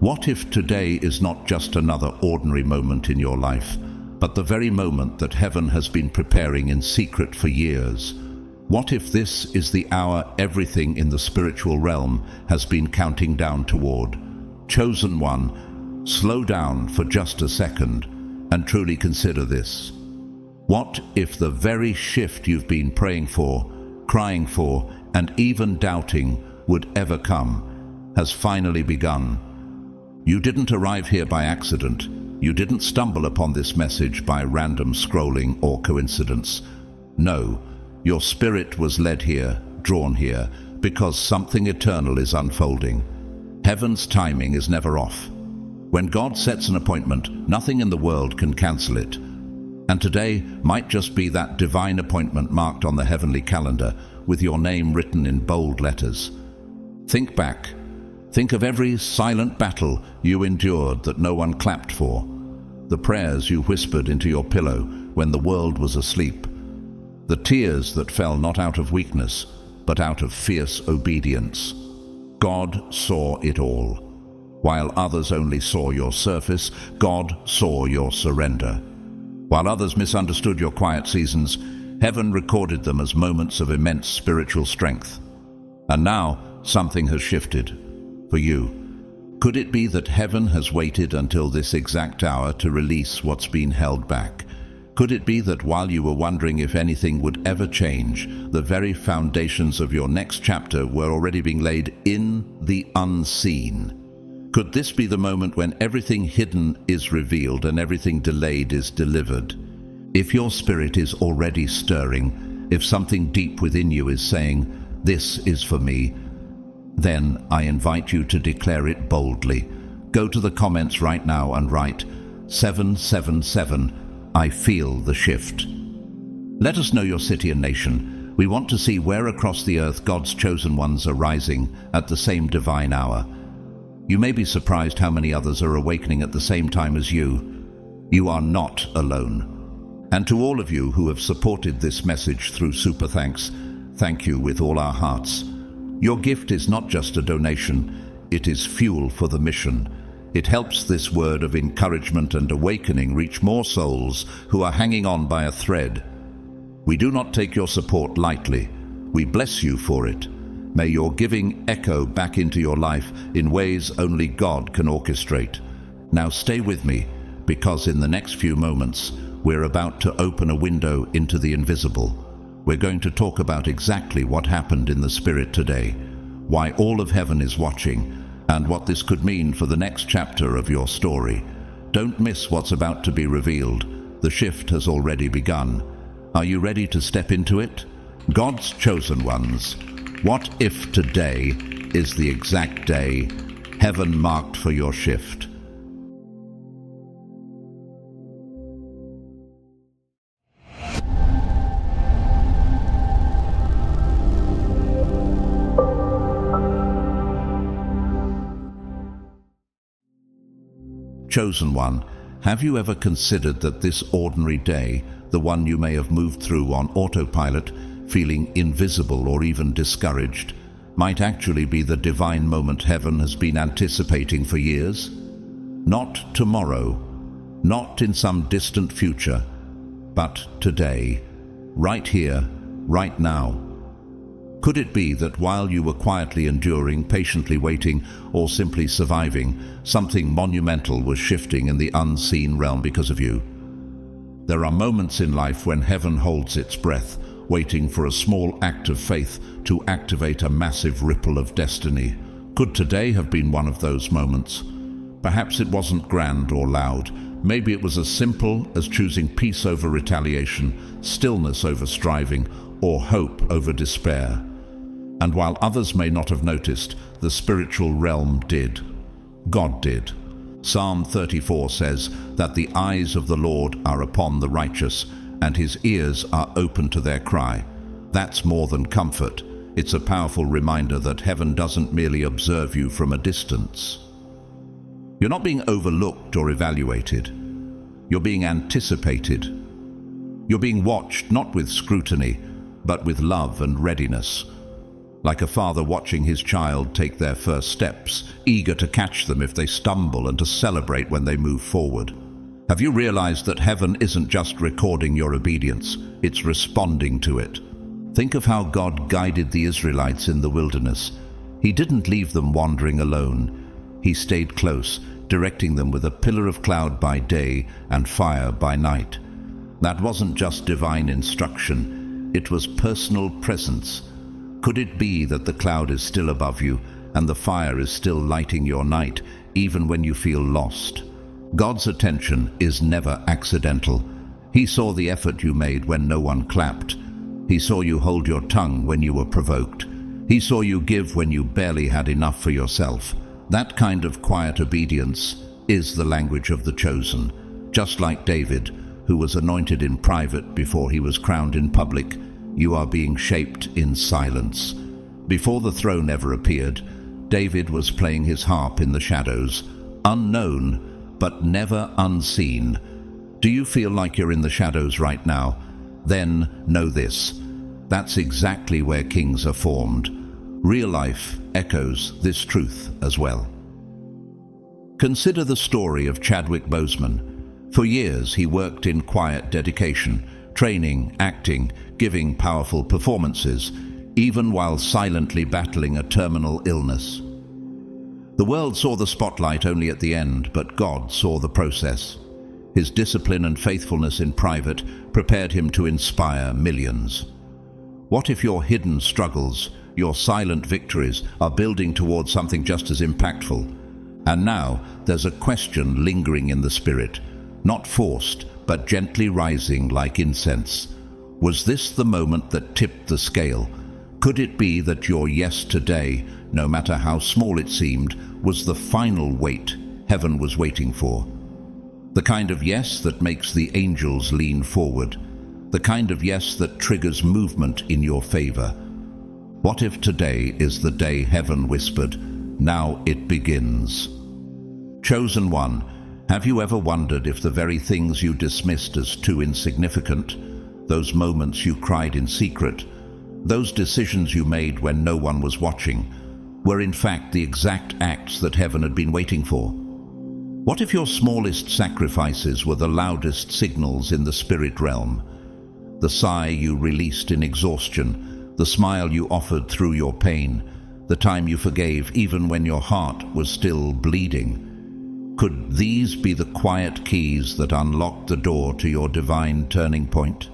What if today is not just another ordinary moment in your life, but the very moment that heaven has been preparing in secret for years? What if this is the hour everything in the spiritual realm has been counting down toward? Chosen one, slow down for just a second and truly consider this. What if the very shift you've been praying for, crying for, and even doubting would ever come, has finally begun? You didn't arrive here by accident. You didn't stumble upon this message by random scrolling or coincidence. No, your spirit was led here, drawn here, because something eternal is unfolding. Heaven's timing is never off. When God sets an appointment, nothing in the world can cancel it. And today might just be that divine appointment marked on the heavenly calendar with your name written in bold letters. Think back. Think of every silent battle you endured that no one clapped for. The prayers you whispered into your pillow when the world was asleep. The tears that fell not out of weakness, but out of fierce obedience. God saw it all. While others only saw your surface, God saw your surrender. While others misunderstood your quiet seasons, heaven recorded them as moments of immense spiritual strength. And now, something has shifted. For you, could it be that heaven has waited until this exact hour to release what's been held back? Could it be that while you were wondering if anything would ever change, the very foundations of your next chapter were already being laid in the unseen? Could this be the moment when everything hidden is revealed and everything delayed is delivered? If your spirit is already stirring, if something deep within you is saying, "This is for me," then I invite you to declare it boldly. Go to the comments right now and write 777, I feel the shift. Let us know your city and nation. We want to see where across the earth God's chosen ones are rising at the same divine hour. You may be surprised how many others are awakening at the same time as you. You are not alone. And to all of you who have supported this message through Super Thanks, thank you with all our hearts. Your gift is not just a donation, it is fuel for the mission. It helps this word of encouragement and awakening reach more souls who are hanging on by a thread. We do not take your support lightly. We bless you for it. May your giving echo back into your life in ways only God can orchestrate. Now stay with me, because in the next few moments, we're about to open a window into the invisible. We're going to talk about exactly what happened in the Spirit today, why all of heaven is watching, and what this could mean for the next chapter of your story. Don't miss what's about to be revealed. The shift has already begun. Are you ready to step into it? God's chosen ones. What if today is the exact day heaven marked for your shift? Chosen one, have you ever considered that this ordinary day, the one you may have moved through on autopilot, feeling invisible or even discouraged, might actually be the divine moment heaven has been anticipating for years? Not tomorrow, not in some distant future, but today, right here, right now. Could it be that while you were quietly enduring, patiently waiting, or simply surviving, something monumental was shifting in the unseen realm because of you? There are moments in life when heaven holds its breath, waiting for a small act of faith to activate a massive ripple of destiny. Could today have been one of those moments? Perhaps it wasn't grand or loud. Maybe it was as simple as choosing peace over retaliation, stillness over striving, or hope over despair. And while others may not have noticed, the spiritual realm did. God did. Psalm 34 says that the eyes of the Lord are upon the righteous, and his ears are open to their cry. That's more than comfort. It's a powerful reminder that heaven doesn't merely observe you from a distance. You're not being overlooked or evaluated. You're being anticipated. You're being watched not with scrutiny, but with love and readiness. like a father watching his child take their first steps, eager to catch them if they stumble and to celebrate when they move forward. Have you realized that heaven isn't just recording your obedience, it's responding to it? Think of how God guided the Israelites in the wilderness. He didn't leave them wandering alone. He stayed close, directing them with a pillar of cloud by day and fire by night. That wasn't just divine instruction, it was personal presence. Could it be that the cloud is still above you and the fire is still lighting your night, even when you feel lost? God's attention is never accidental. He saw the effort you made when no one clapped. He saw you hold your tongue when you were provoked. He saw you give when you barely had enough for yourself. That kind of quiet obedience is the language of the chosen. Just like David, who was anointed in private before he was crowned in public, you are being shaped in silence. Before the throne ever appeared, David was playing his harp in the shadows, unknown, but never unseen. Do you feel like you're in the shadows right now? Then know this: that's exactly where kings are formed. Real life echoes this truth as well. Consider the story of Chadwick Boseman. For years he worked in quiet dedication, training, acting, giving powerful performances, even while silently battling a terminal illness. The world saw the spotlight only at the end, but God saw the process. His discipline and faithfulness in private prepared him to inspire millions. What if your hidden struggles, your silent victories, are building towards something just as impactful? And now there's a question lingering in the spirit, not forced, but gently rising like incense. Was this the moment that tipped the scale? Could it be that your yes today, no matter how small it seemed, was the final weight heaven was waiting for? The kind of yes that makes the angels lean forward. The kind of yes that triggers movement in your favor. What if today is the day heaven whispered, "Now it begins"? Chosen one, have you ever wondered if the very things you dismissed as too insignificant, those moments you cried in secret, those decisions you made when no one was watching, were in fact the exact acts that heaven had been waiting for? What if your smallest sacrifices were the loudest signals in the spirit realm? The sigh you released in exhaustion, the smile you offered through your pain, the time you forgave even when your heart was still bleeding. Could these be the quiet keys that unlock the door to your divine turning point?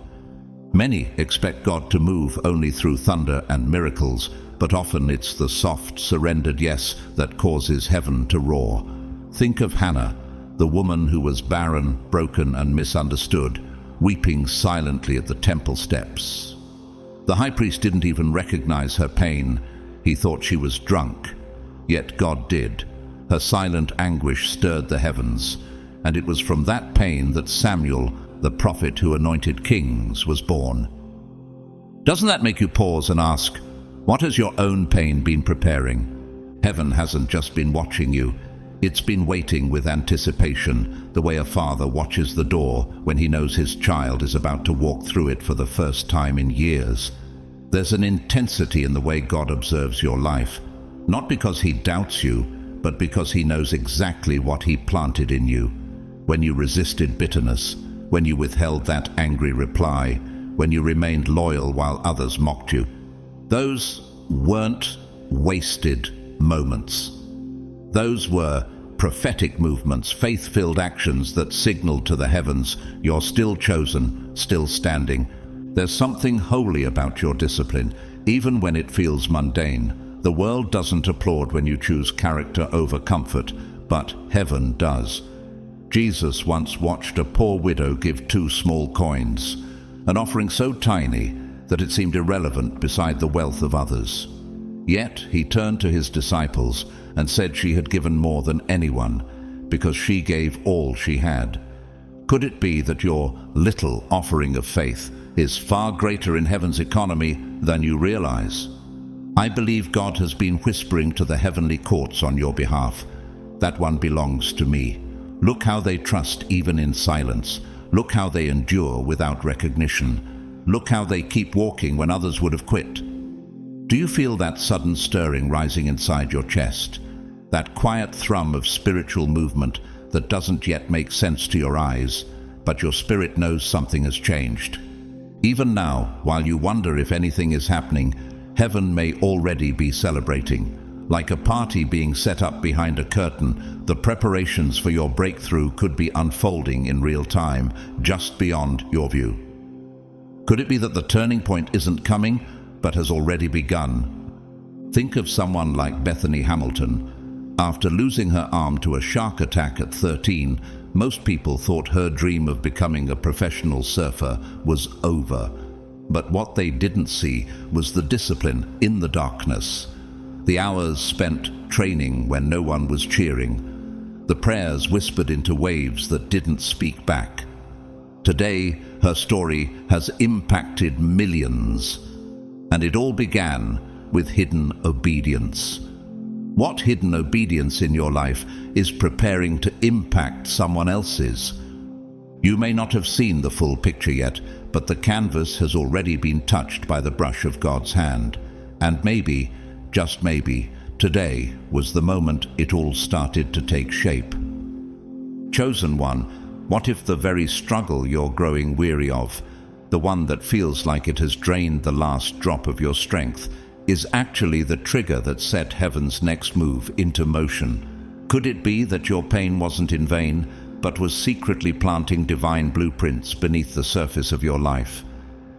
Many expect God to move only through thunder and miracles, but often it's the soft, surrendered yes that causes heaven to roar. Think of Hannah, the woman who was barren, broken, and misunderstood, weeping silently at the temple steps. The high priest didn't even recognize her pain. He thought she was drunk. Yet God did. Her silent anguish stirred the heavens, and it was from that pain that Samuel, the prophet who anointed kings, was born. Doesn't that make you pause and ask, what has your own pain been preparing? Heaven hasn't just been watching you. It's been waiting with anticipation, the way a father watches the door when he knows his child is about to walk through it for the first time in years. There's an intensity in the way God observes your life, not because he doubts you, but because he knows exactly what he planted in you. When you resisted bitterness, when you withheld that angry reply, when you remained loyal while others mocked you. Those weren't wasted moments. Those were prophetic movements, faith-filled actions that signaled to the heavens, you're still chosen, still standing. There's something holy about your discipline, even when it feels mundane. The world doesn't applaud when you choose character over comfort, but heaven does. Jesus once watched a poor widow give 2 small coins, an offering so tiny that it seemed irrelevant beside the wealth of others. Yet he turned to his disciples and said she had given more than anyone, because she gave all she had. Could it be that your little offering of faith is far greater in heaven's economy than you realize? I believe God has been whispering to the heavenly courts on your behalf. That one belongs to me. Look how they trust even in silence. Look how they endure without recognition. Look how they keep walking when others would have quit. Do you feel that sudden stirring rising inside your chest? That quiet thrum of spiritual movement that doesn't yet make sense to your eyes, but your spirit knows something has changed. Even now, while you wonder if anything is happening, heaven may already be celebrating. Like a party being set up behind a curtain, the preparations for your breakthrough could be unfolding in real time, just beyond your view. Could it be that the turning point isn't coming, but has already begun? Think of someone like Bethany Hamilton. After losing her arm to a shark attack at 13, most people thought her dream of becoming a professional surfer was over. But what they didn't see was the discipline in the darkness. The hours spent training when no one was cheering. The prayers whispered into waves that didn't speak back. Today, her story has impacted millions. And it all began with hidden obedience. What hidden obedience in your life is preparing to impact someone else's? You may not have seen the full picture yet, but the canvas has already been touched by the brush of God's hand. And maybe, just maybe, today was the moment it all started to take shape. Chosen one, what if the very struggle you're growing weary of, the one that feels like it has drained the last drop of your strength, is actually the trigger that set heaven's next move into motion? Could it be that your pain wasn't in vain, but was secretly planting divine blueprints beneath the surface of your life?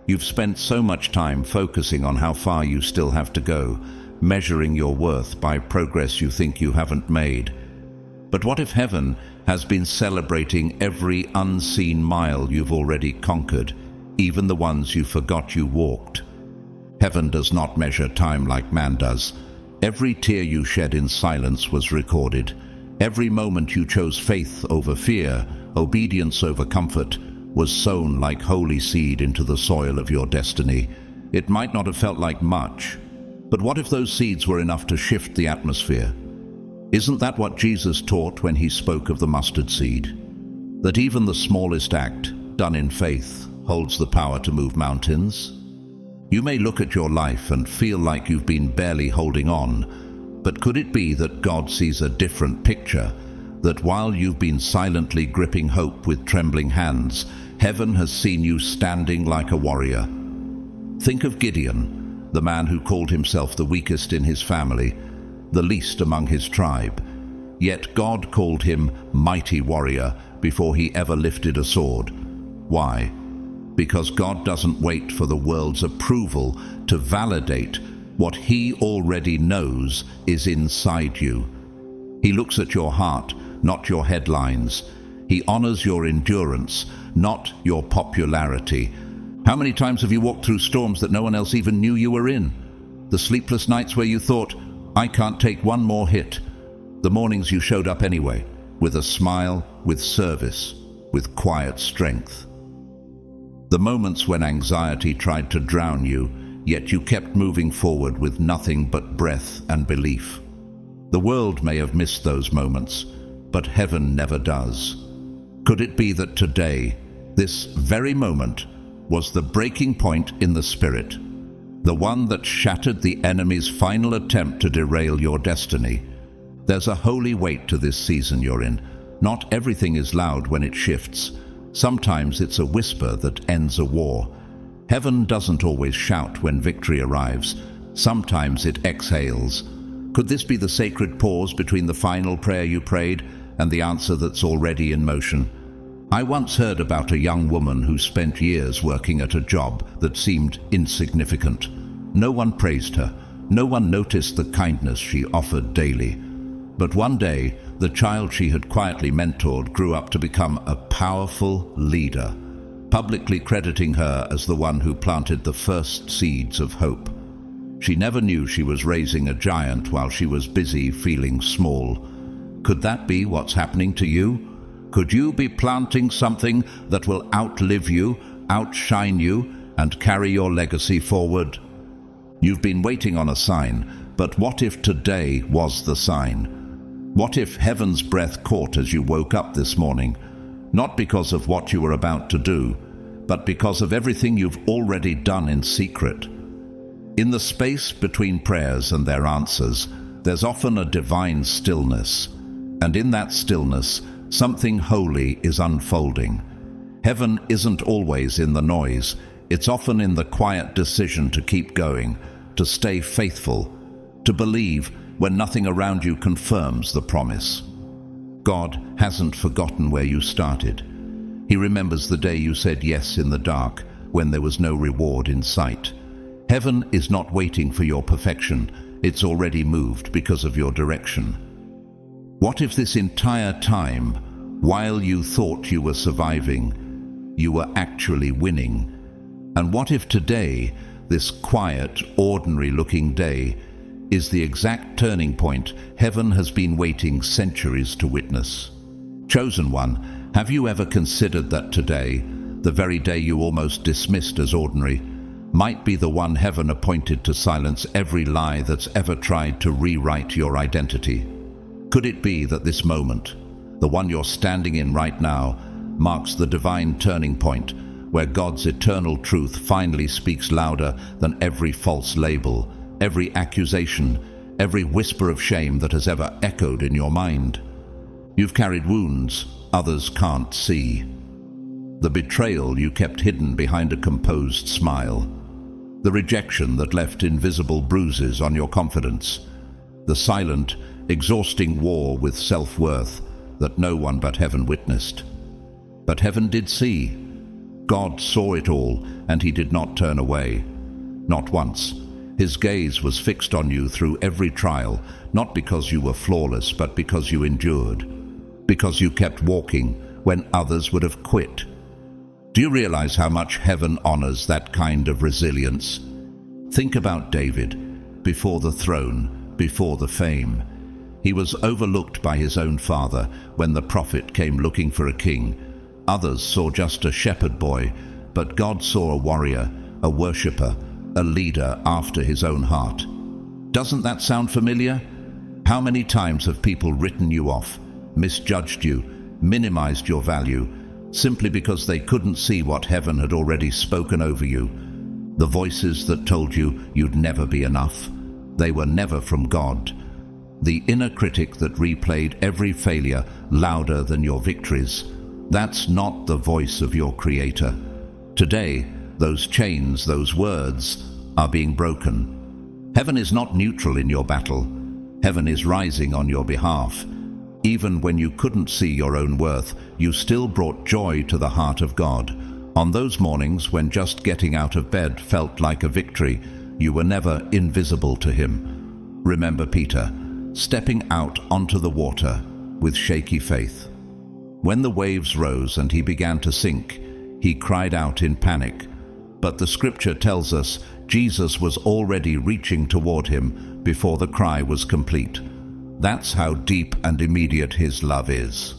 You've spent so much time focusing on how far you still have to go, measuring your worth by progress you think you haven't made. But what if heaven has been celebrating every unseen mile you've already conquered, even the ones you forgot you walked? Heaven does not measure time like man does. Every tear you shed in silence was recorded. Every moment you chose faith over fear, obedience over comfort, was sown like holy seed into the soil of your destiny. It might not have felt like much, but what if those seeds were enough to shift the atmosphere? Isn't that what Jesus taught when he spoke of the mustard seed? That even the smallest act, done in faith, holds the power to move mountains? You may look at your life and feel like you've been barely holding on, but could it be that God sees a different picture? That while you've been silently gripping hope with trembling hands, heaven has seen you standing like a warrior. Think of Gideon, the man who called himself the weakest in his family, the least among his tribe. Yet God called him mighty warrior before he ever lifted a sword. Why? Because God doesn't wait for the world's approval to validate what he already knows is inside you. He looks at your heart, not your headlines. He honors your endurance, not your popularity. How many times have you walked through storms that no one else even knew you were in? The sleepless nights where you thought, I can't take one more hit. The mornings you showed up anyway, with a smile, with service, with quiet strength. The moments when anxiety tried to drown you, yet you kept moving forward with nothing but breath and belief. The world may have missed those moments, but heaven never does. Could it be that today, this very moment, was the breaking point in the spirit? The one that shattered the enemy's final attempt to derail your destiny? There's a holy weight to this season you're in. Not everything is loud when it shifts. Sometimes it's a whisper that ends a war. Heaven doesn't always shout when victory arrives. Sometimes it exhales. Could this be the sacred pause between the final prayer you prayed and the answer that's already in motion? I once heard about a young woman who spent years working at a job that seemed insignificant. No one praised her. No one noticed the kindness she offered daily. But one day, the child she had quietly mentored grew up to become a powerful leader, publicly crediting her as the one who planted the first seeds of hope. She never knew she was raising a giant while she was busy feeling small. Could that be what's happening to you? Could you be planting something that will outlive you, outshine you, and carry your legacy forward? You've been waiting on a sign, but what if today was the sign? What if heaven's breath caught as you woke up this morning? Not because of what you were about to do, but because of everything you've already done in secret. In the space between prayers and their answers, there's often a divine stillness, and in that stillness, something holy is unfolding. Heaven isn't always in the noise. It's often in the quiet decision to keep going, to stay faithful, to believe when nothing around you confirms the promise. God hasn't forgotten where you started. He remembers the day you said yes in the dark, when there was no reward in sight. Heaven is not waiting for your perfection. It's already moved because of your direction. What if this entire time, while you thought you were surviving, you were actually winning? And what if today, this quiet, ordinary-looking day, is the exact turning point heaven has been waiting centuries to witness? Chosen one, have you ever considered that today, the very day you almost dismissed as ordinary, might be the one heaven appointed to silence every lie that's ever tried to rewrite your identity? Could it be that this moment, the one you're standing in right now, marks the divine turning point where God's eternal truth finally speaks louder than every false label, every accusation, every whisper of shame that has ever echoed in your mind? You've carried wounds others can't see. The betrayal you kept hidden behind a composed smile. The rejection that left invisible bruises on your confidence. The silent, exhausting war with self-worth that no one but heaven witnessed. But heaven did see. God saw it all, and he did not turn away. Not once. His gaze was fixed on you through every trial, not because you were flawless, but because you endured. Because you kept walking when others would have quit. Do you realize how much heaven honors that kind of resilience? Think about David, before the throne, before the fame. He was overlooked by his own father when the prophet came looking for a king. Others saw just a shepherd boy, but God saw a warrior, a worshipper, a leader after his own heart. Doesn't that sound familiar? How many times have people written you off, misjudged you, minimized your value, simply because they couldn't see what heaven had already spoken over you? The voices that told you you'd never be enough, they were never from God. The inner critic that replayed every failure louder than your victories, that's not the voice of your Creator. Today, those chains, those words, are being broken. Heaven is not neutral in your battle. Heaven is rising on your behalf. Even when you couldn't see your own worth, you still brought joy to the heart of God. On those mornings when just getting out of bed felt like a victory, you were never invisible to him. Remember Peter, stepping out onto the water with shaky faith. When the waves rose and he began to sink, he cried out in panic. But the scripture tells us Jesus was already reaching toward him before the cry was complete. That's how deep and immediate his love is.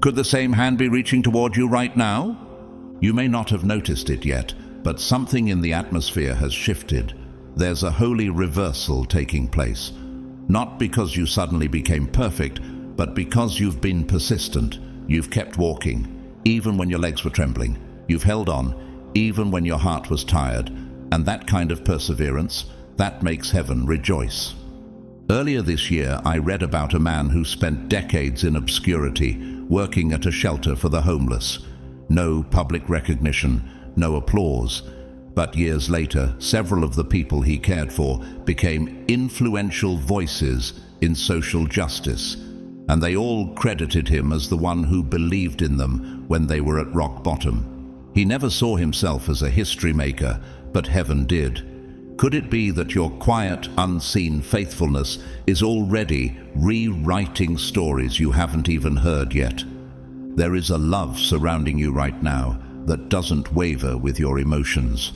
Could the same hand be reaching toward you right now? You may not have noticed it yet, but something in the atmosphere has shifted. There's a holy reversal taking place. Not because you suddenly became perfect, but because you've been persistent. You've kept walking, even when your legs were trembling. You've held on, even when your heart was tired. And that kind of perseverance, that makes heaven rejoice. Earlier this year, I read about a man who spent decades in obscurity, working at a shelter for the homeless. No public recognition, no applause. But years later, several of the people he cared for became influential voices in social justice. And they all credited him as the one who believed in them when they were at rock bottom. He never saw himself as a history maker, but heaven did. Could it be that your quiet, unseen faithfulness is already rewriting stories you haven't even heard yet? There is a love surrounding you right now that doesn't waver with your emotions.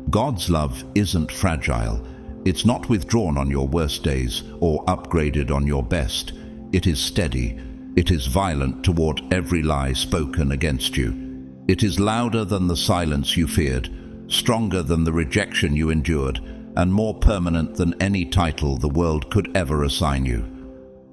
God's love isn't fragile. It's not withdrawn on your worst days or upgraded on your best. It is steady. It is violent toward every lie spoken against you. It is louder than the silence you feared, stronger than the rejection you endured, and more permanent than any title the world could ever assign you.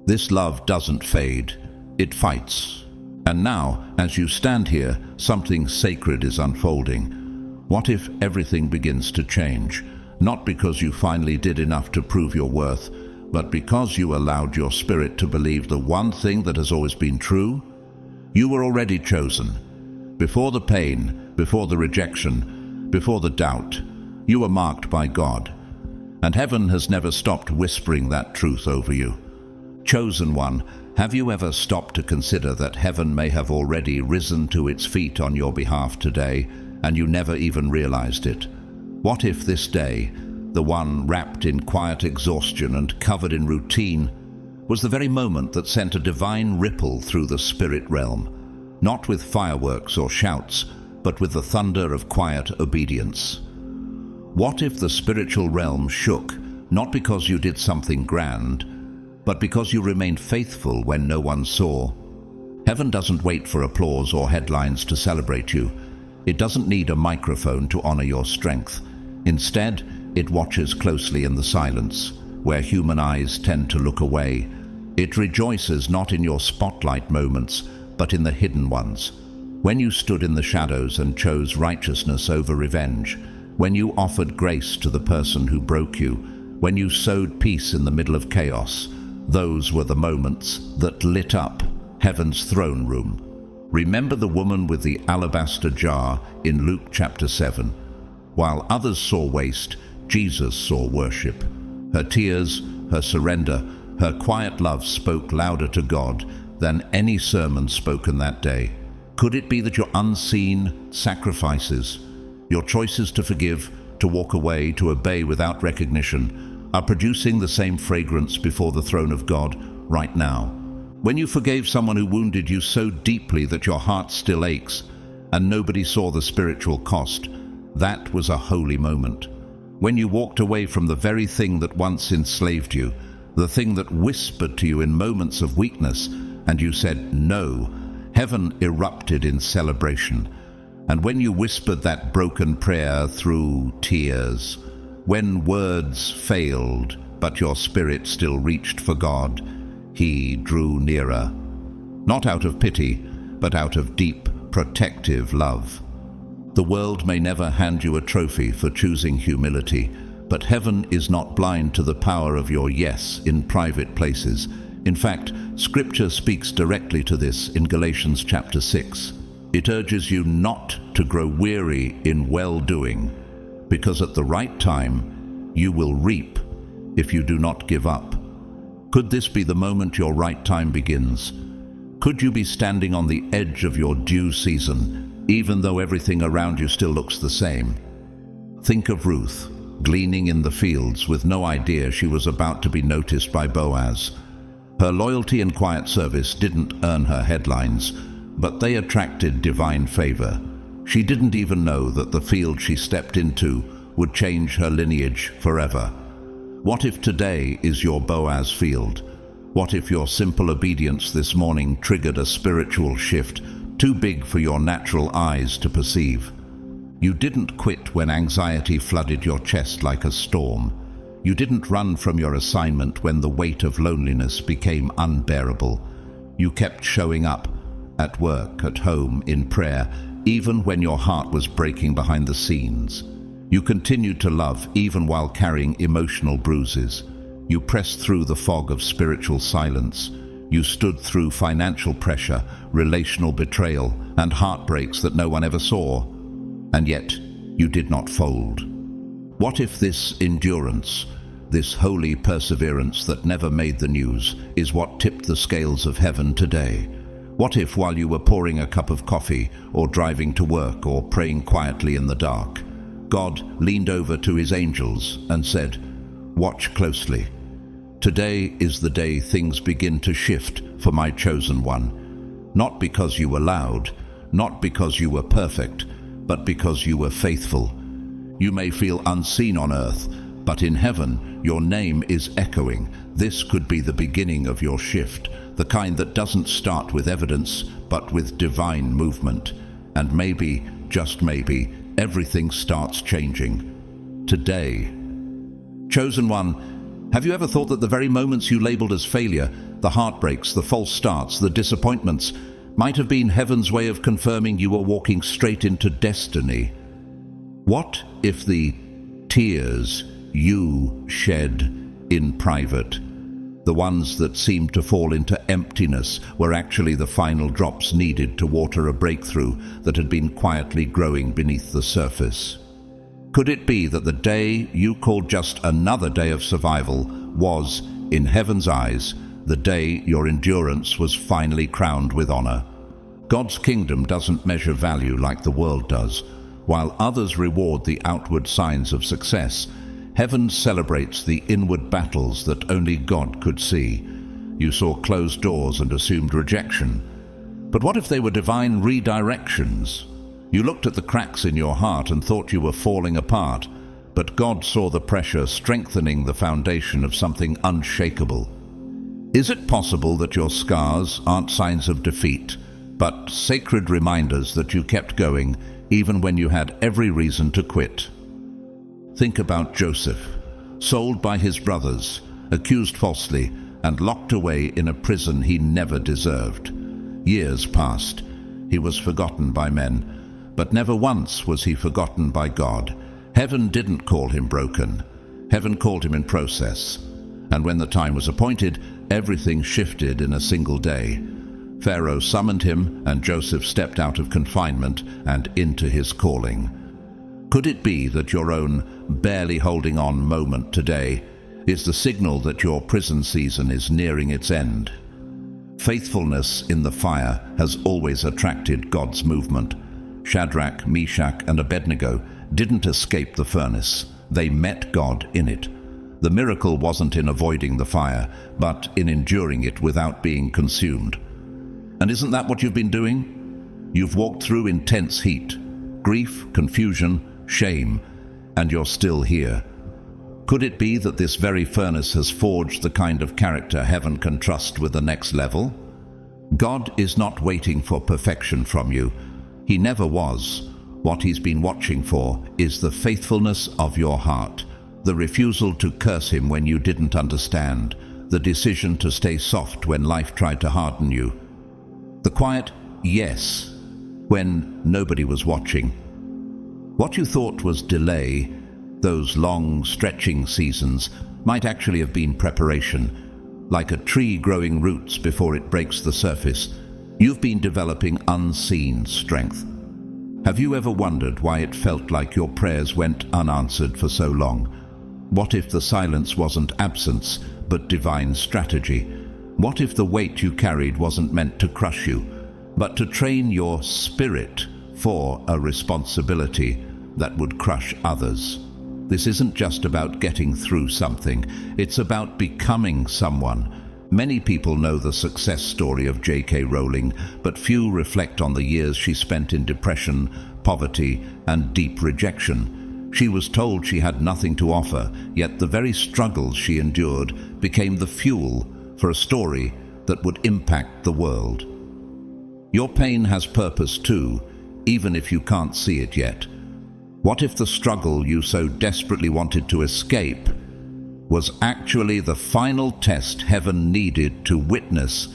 This love doesn't fade. It fights. And now, as you stand here, something sacred is unfolding. What if everything begins to change? not because you finally did enough to prove your worth, but because you allowed your spirit to believe the one thing that has always been true. You were already chosen. Before the pain, before the rejection, before the doubt, you were marked by God. And heaven has never stopped whispering that truth over you. Chosen one, have you ever stopped to consider that heaven may have already risen to its feet on your behalf today, and you never even realized it? What if this day, the one wrapped in quiet exhaustion and covered in routine, was the very moment that sent a divine ripple through the spirit realm, not with fireworks or shouts, but with the thunder of quiet obedience? What if the spiritual realm shook, not because you did something grand, but because you remained faithful when no one saw? Heaven doesn't wait for applause or headlines to celebrate you. It doesn't need a microphone to honor your strength. Instead, it watches closely in the silence, where human eyes tend to look away. It rejoices not in your spotlight moments, but in the hidden ones. When you stood in the shadows and chose righteousness over revenge, when you offered grace to the person who broke you, when you sowed peace in the middle of chaos, those were the moments that lit up heaven's throne room. Remember the woman with the alabaster jar in Luke chapter 7. While others saw waste, Jesus saw worship. Her tears, her surrender, her quiet love spoke louder to God than any sermon spoken that day. Could it be that your unseen sacrifices, your choices to forgive, to walk away, to obey without recognition, are producing the same fragrance before the throne of God right now? When you forgave someone who wounded you so deeply that your heart still aches, and nobody saw the spiritual cost, that was a holy moment. When you walked away from the very thing that once enslaved you, the thing that whispered to you in moments of weakness, and you said no, heaven erupted in celebration. And when you whispered that broken prayer through tears, when words failed, but your spirit still reached for God, He drew nearer. Not out of pity, but out of deep, protective love. The world may never hand you a trophy for choosing humility, but heaven is not blind to the power of your yes in private places. In fact, Scripture speaks directly to this in Galatians chapter 6. It urges you not to grow weary in well-doing, because at the right time you will reap if you do not give up. Could this be the moment your right time begins? Could you be standing on the edge of your due season, even though everything around you still looks the same? Think of Ruth, gleaning in the fields with no idea she was about to be noticed by Boaz. Her loyalty and quiet service didn't earn her headlines, but they attracted divine favor. She didn't even know that the field she stepped into would change her lineage forever. What if today is your Boaz field? What if your simple obedience this morning triggered a spiritual shift too big for your natural eyes to perceive? You didn't quit when anxiety flooded your chest like a storm. You didn't run from your assignment when the weight of loneliness became unbearable. You kept showing up, at work, at home, in prayer, even when your heart was breaking behind the scenes. You continued to love even while carrying emotional bruises. You pressed through the fog of spiritual silence. You stood through financial pressure, relational betrayal, and heartbreaks that no one ever saw. And yet, you did not fold. What if this endurance, this holy perseverance that never made the news, is what tipped the scales of heaven today? What if, while you were pouring a cup of coffee, or driving to work, or praying quietly in the dark, God leaned over to His angels and said, "Watch closely. Today is the day things begin to shift for my chosen one. Not because you were loud, not because you were perfect, but because you were faithful. You may feel unseen on earth, but in heaven your name is echoing. This could be the beginning of your shift, the kind that doesn't start with evidence, but with divine movement. And maybe, just maybe, everything starts changing today." Chosen one, have you ever thought that the very moments you labeled as failure, the heartbreaks, the false starts, the disappointments, might have been heaven's way of confirming you were walking straight into destiny? What if the tears you shed in private. The ones that seemed to fall into emptiness were actually the final drops needed to water a breakthrough that had been quietly growing beneath the surface. Could it be that the day you called just another day of survival was, in heaven's eyes, the day your endurance was finally crowned with honor? God's kingdom doesn't measure value like the world does. While others reward the outward signs of success, heaven celebrates the inward battles that only God could see. You saw closed doors and assumed rejection. But what if they were divine redirections? You looked at the cracks in your heart and thought you were falling apart, but God saw the pressure strengthening the foundation of something unshakable. Is it possible that your scars aren't signs of defeat, but sacred reminders that you kept going even when you had every reason to quit? Think about Joseph, sold by his brothers, accused falsely, and locked away in a prison he never deserved. Years passed. He was forgotten by men, but never once was he forgotten by God. Heaven didn't call him broken. Heaven called him in process. And when the time was appointed, everything shifted in a single day. Pharaoh summoned him, and Joseph stepped out of confinement and into his calling. Could it be that your own barely holding on moment today is the signal that your prison season is nearing its end? Faithfulness in the fire has always attracted God's movement. Shadrach, Meshach, and Abednego didn't escape the furnace. They met God in it. The miracle wasn't in avoiding the fire, but in enduring it without being consumed. And isn't that what you've been doing? You've walked through intense heat, grief, confusion, shame, and you're still here. Could it be that this very furnace has forged the kind of character heaven can trust with the next level? God is not waiting for perfection from you. He never was. What he's been watching for is the faithfulness of your heart, the refusal to curse him when you didn't understand, the decision to stay soft when life tried to harden you, the quiet yes when nobody was watching. What you thought was delay, those long, stretching seasons, might actually have been preparation. Like a tree growing roots before it breaks the surface, you've been developing unseen strength. Have you ever wondered why it felt like your prayers went unanswered for so long? What if the silence wasn't absence, but divine strategy? What if the weight you carried wasn't meant to crush you, but to train your spirit for a responsibility that would crush others? This isn't just about getting through something, it's about becoming someone. Many people know the success story of J.K. Rowling, but few reflect on the years she spent in depression, poverty, and deep rejection. She was told she had nothing to offer, yet the very struggles she endured became the fuel for a story that would impact the world. Your pain has purpose too, even if you can't see it yet. What if the struggle you so desperately wanted to escape was actually the final test heaven needed to witness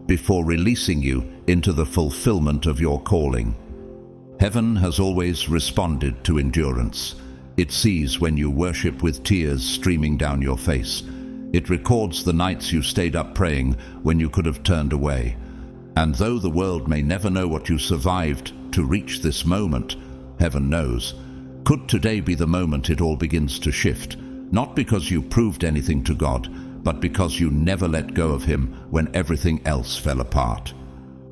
before releasing you into the fulfillment of your calling? Heaven has always responded to endurance. It sees when you worship with tears streaming down your face. It records the nights you stayed up praying when you could have turned away. And though the world may never know what you survived to reach this moment, heaven knows. Could today be the moment it all begins to shift? Not because you proved anything to God, but because you never let go of him when everything else fell apart.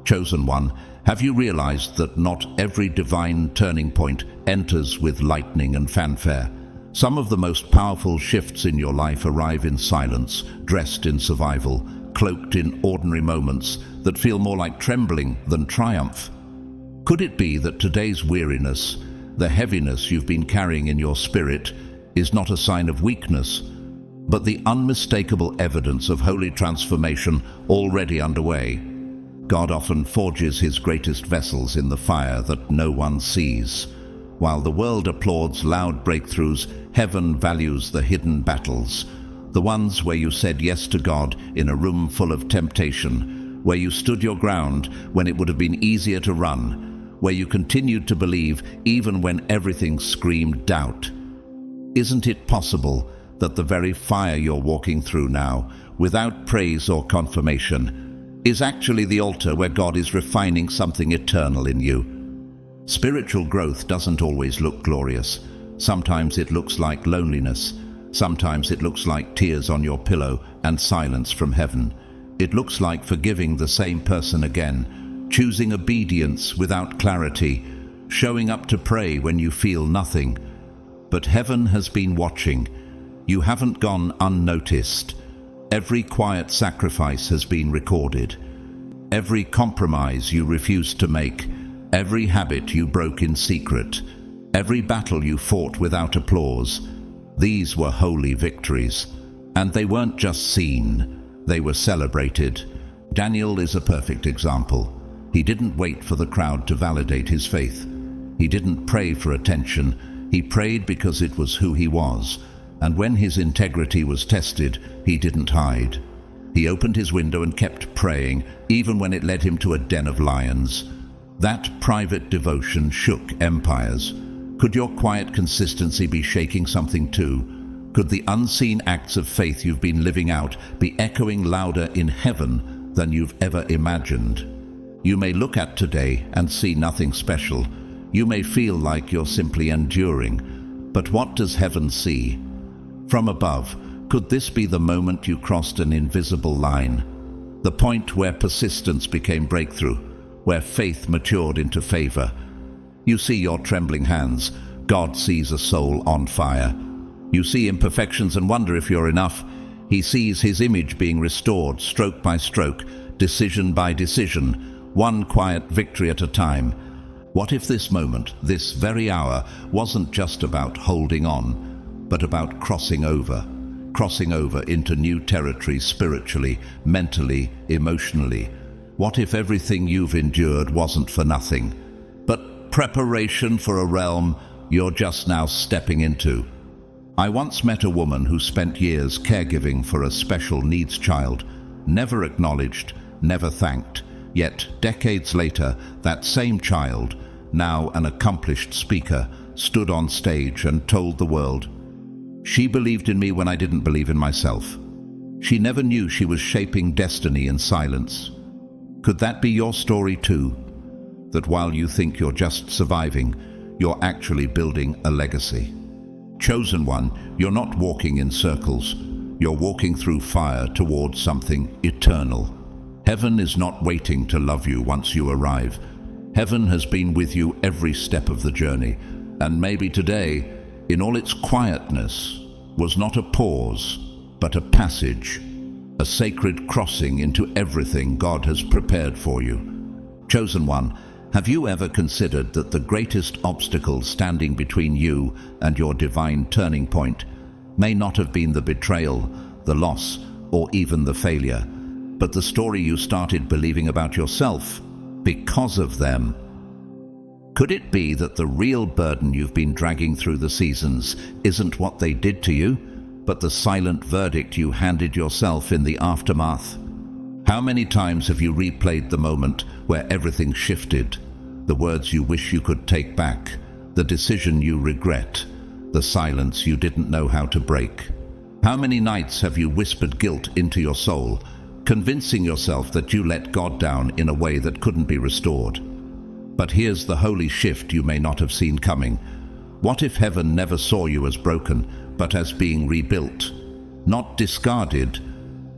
Chosen one, have you realized that not every divine turning point enters with lightning and fanfare? Some of the most powerful shifts in your life arrive in silence, dressed in survival, cloaked in ordinary moments that feel more like trembling than triumph. Could it be that today's weariness, the heaviness you've been carrying in your spirit, is not a sign of weakness, but the unmistakable evidence of holy transformation already underway? God often forges his greatest vessels in the fire that no one sees. While the world applauds loud breakthroughs, heaven values the hidden battles, the ones where you said yes to God in a room full of temptation, where you stood your ground when it would have been easier to run, where you continued to believe even when everything screamed doubt. Isn't it possible that the very fire you're walking through now, without praise or confirmation, is actually the altar where God is refining something eternal in you. Spiritual growth doesn't always look glorious. Sometimes it looks like loneliness. Sometimes it looks like tears on your pillow and silence from heaven. It looks like forgiving the same person again, choosing obedience without clarity, showing up to pray when you feel nothing. But heaven has been watching. You haven't gone unnoticed. Every quiet sacrifice has been recorded. Every compromise you refused to make, every habit you broke in secret, every battle you fought without applause, these were holy victories. And they weren't just seen, they were celebrated. Daniel is a perfect example. He didn't wait for the crowd to validate his faith. He didn't pray for attention. He prayed because it was who he was. And when his integrity was tested, he didn't hide. He opened his window and kept praying, even when it led him to a den of lions. That private devotion shook empires. Could your quiet consistency be shaking something too? Could the unseen acts of faith you've been living out be echoing louder in heaven than you've ever imagined? You may look at today and see nothing special. You may feel like you're simply enduring. But what does heaven see? From above, could this be the moment you crossed an invisible line? The point where persistence became breakthrough, where faith matured into favor. You see your trembling hands. God sees a soul on fire. You see imperfections and wonder if you're enough. He sees his image being restored, stroke by stroke, decision by decision, one quiet victory at a time. What if this moment, this very hour, wasn't just about holding on, but about crossing over into new territory spiritually, mentally, emotionally? What if everything you've endured wasn't for nothing, but preparation for a realm you're just now stepping into? I once met a woman who spent years caregiving for a special needs child, never acknowledged, never thanked. Yet, decades later, that same child, now an accomplished speaker, stood on stage and told the world, "She believed in me when I didn't believe in myself." She never knew she was shaping destiny in silence. Could that be your story too? That while you think you're just surviving, you're actually building a legacy. Chosen one, you're not walking in circles. You're walking through fire towards something eternal. Heaven is not waiting to love you once you arrive. Heaven has been with you every step of the journey. And maybe today, in all its quietness, was not a pause, but a passage, a sacred crossing into everything God has prepared for you. Chosen one, have you ever considered that the greatest obstacle standing between you and your divine turning point may not have been the betrayal, the loss, or even the failure, but the story you started believing about yourself because of them? Could it be that the real burden you've been dragging through the seasons isn't what they did to you, but the silent verdict you handed yourself in the aftermath? How many times have you replayed the moment where everything shifted, the words you wish you could take back, the decision you regret, the silence you didn't know how to break? How many nights have you whispered guilt into your soul, convincing yourself that you let God down in a way that couldn't be restored? But here's the holy shift you may not have seen coming. What if heaven never saw you as broken, but as being rebuilt? Not discarded,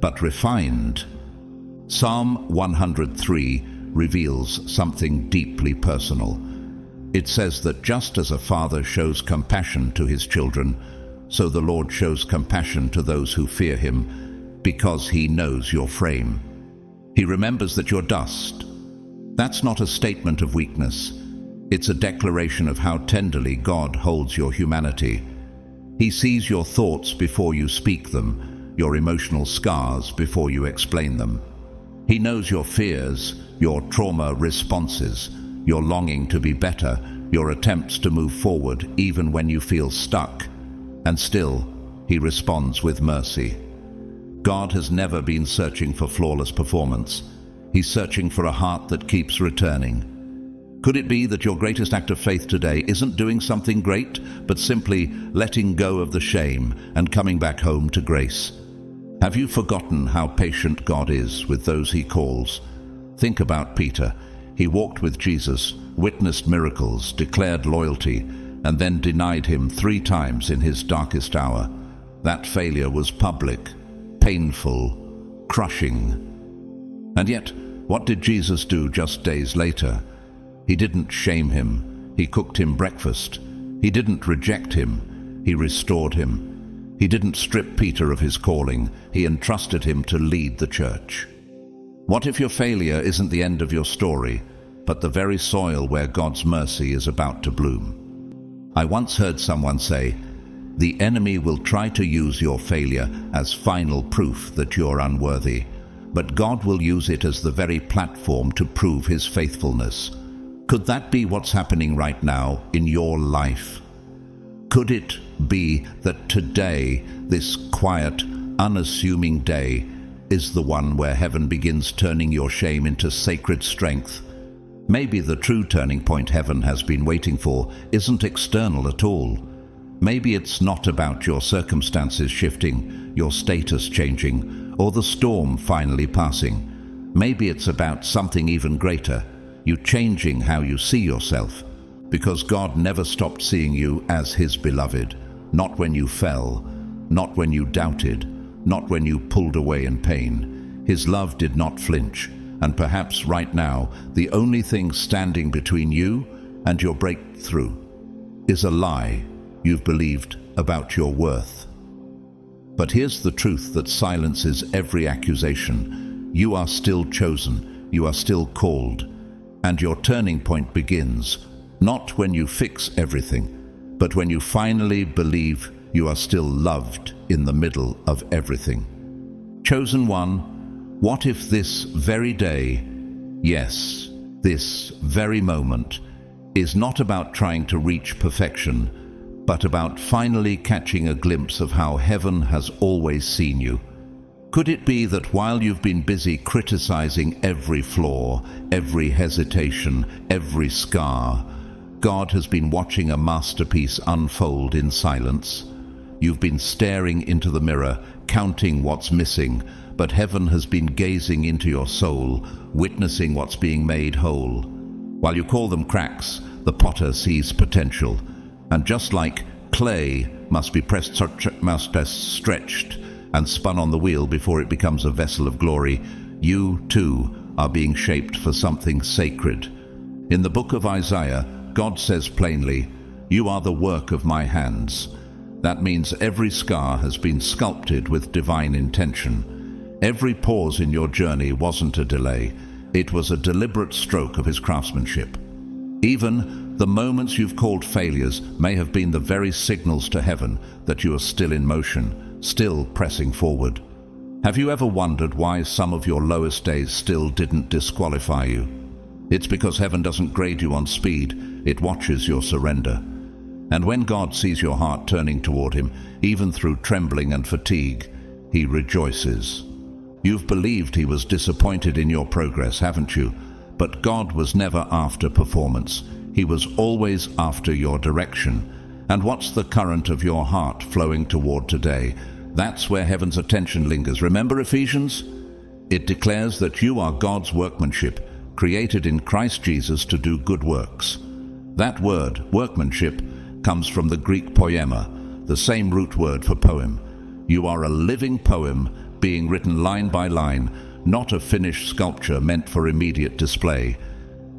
but refined. Psalm 103 reveals something deeply personal. It says that just as a father shows compassion to his children, so the Lord shows compassion to those who fear him, because he knows your frame. He remembers that you're dust. That's not a statement of weakness. It's a declaration of how tenderly God holds your humanity. He sees your thoughts before you speak them, your emotional scars before you explain them. He knows your fears, your trauma responses, your longing to be better, your attempts to move forward even when you feel stuck. And still, he responds with mercy. God has never been searching for flawless performance. He's searching for a heart that keeps returning. Could it be that your greatest act of faith today isn't doing something great, but simply letting go of the shame and coming back home to grace? Have you forgotten how patient God is with those he calls? Think about Peter. He walked with Jesus, witnessed miracles, declared loyalty, and then denied him 3 times in his darkest hour. That failure was public, painful, crushing. And yet, what did Jesus do just days later? He didn't shame him. He cooked him breakfast. He didn't reject him. He restored him. He didn't strip Peter of his calling. He entrusted him to lead the church. What if your failure isn't the end of your story, but the very soil where God's mercy is about to bloom? I once heard someone say, "The enemy will try to use your failure as final proof that you're unworthy, but God will use it as the very platform to prove his faithfulness." Could that be what's happening right now in your life? Could it be that today, this quiet, unassuming day, is the one where heaven begins turning your shame into sacred strength? Maybe the true turning point heaven has been waiting for isn't external at all. Maybe it's not about your circumstances shifting, your status changing, or the storm finally passing. Maybe it's about something even greater, you changing how you see yourself, because God never stopped seeing you as his beloved, not when you fell, not when you doubted, not when you pulled away in pain. His love did not flinch, and perhaps right now, the only thing standing between you and your breakthrough is a lie you've believed about your worth. But here's the truth that silences every accusation. You are still chosen, you are still called, and your turning point begins, not when you fix everything, but when you finally believe you are still loved in the middle of everything. Chosen one, what if this very day, yes, this very moment, is not about trying to reach perfection, but about finally catching a glimpse of how heaven has always seen you? Could it be that while you've been busy criticizing every flaw, every hesitation, every scar, God has been watching a masterpiece unfold in silence? You've been staring into the mirror, counting what's missing, but heaven has been gazing into your soul, witnessing what's being made whole. While you call them cracks, the potter sees potential. And just like clay must be stretched and spun on the wheel before it becomes a vessel of glory, you too are being shaped for something sacred. In the book of Isaiah, God says plainly, "You are the work of my hands." That means every scar has been sculpted with divine intention. Every pause in your journey wasn't a delay. It was a deliberate stroke of his craftsmanship. Even the moments you've called failures may have been the very signals to heaven that you are still in motion, still pressing forward. Have you ever wondered why some of your lowest days still didn't disqualify you? It's because heaven doesn't grade you on speed, it watches your surrender. And when God sees your heart turning toward him, even through trembling and fatigue, he rejoices. You've believed he was disappointed in your progress, haven't you? But God was never after performance. He was always after your direction. And what's the current of your heart flowing toward today? That's where heaven's attention lingers. Remember Ephesians? It declares that you are God's workmanship, created in Christ Jesus to do good works. That word, workmanship, comes from the Greek poema, the same root word for poem. You are a living poem being written line by line, not a finished sculpture meant for immediate display.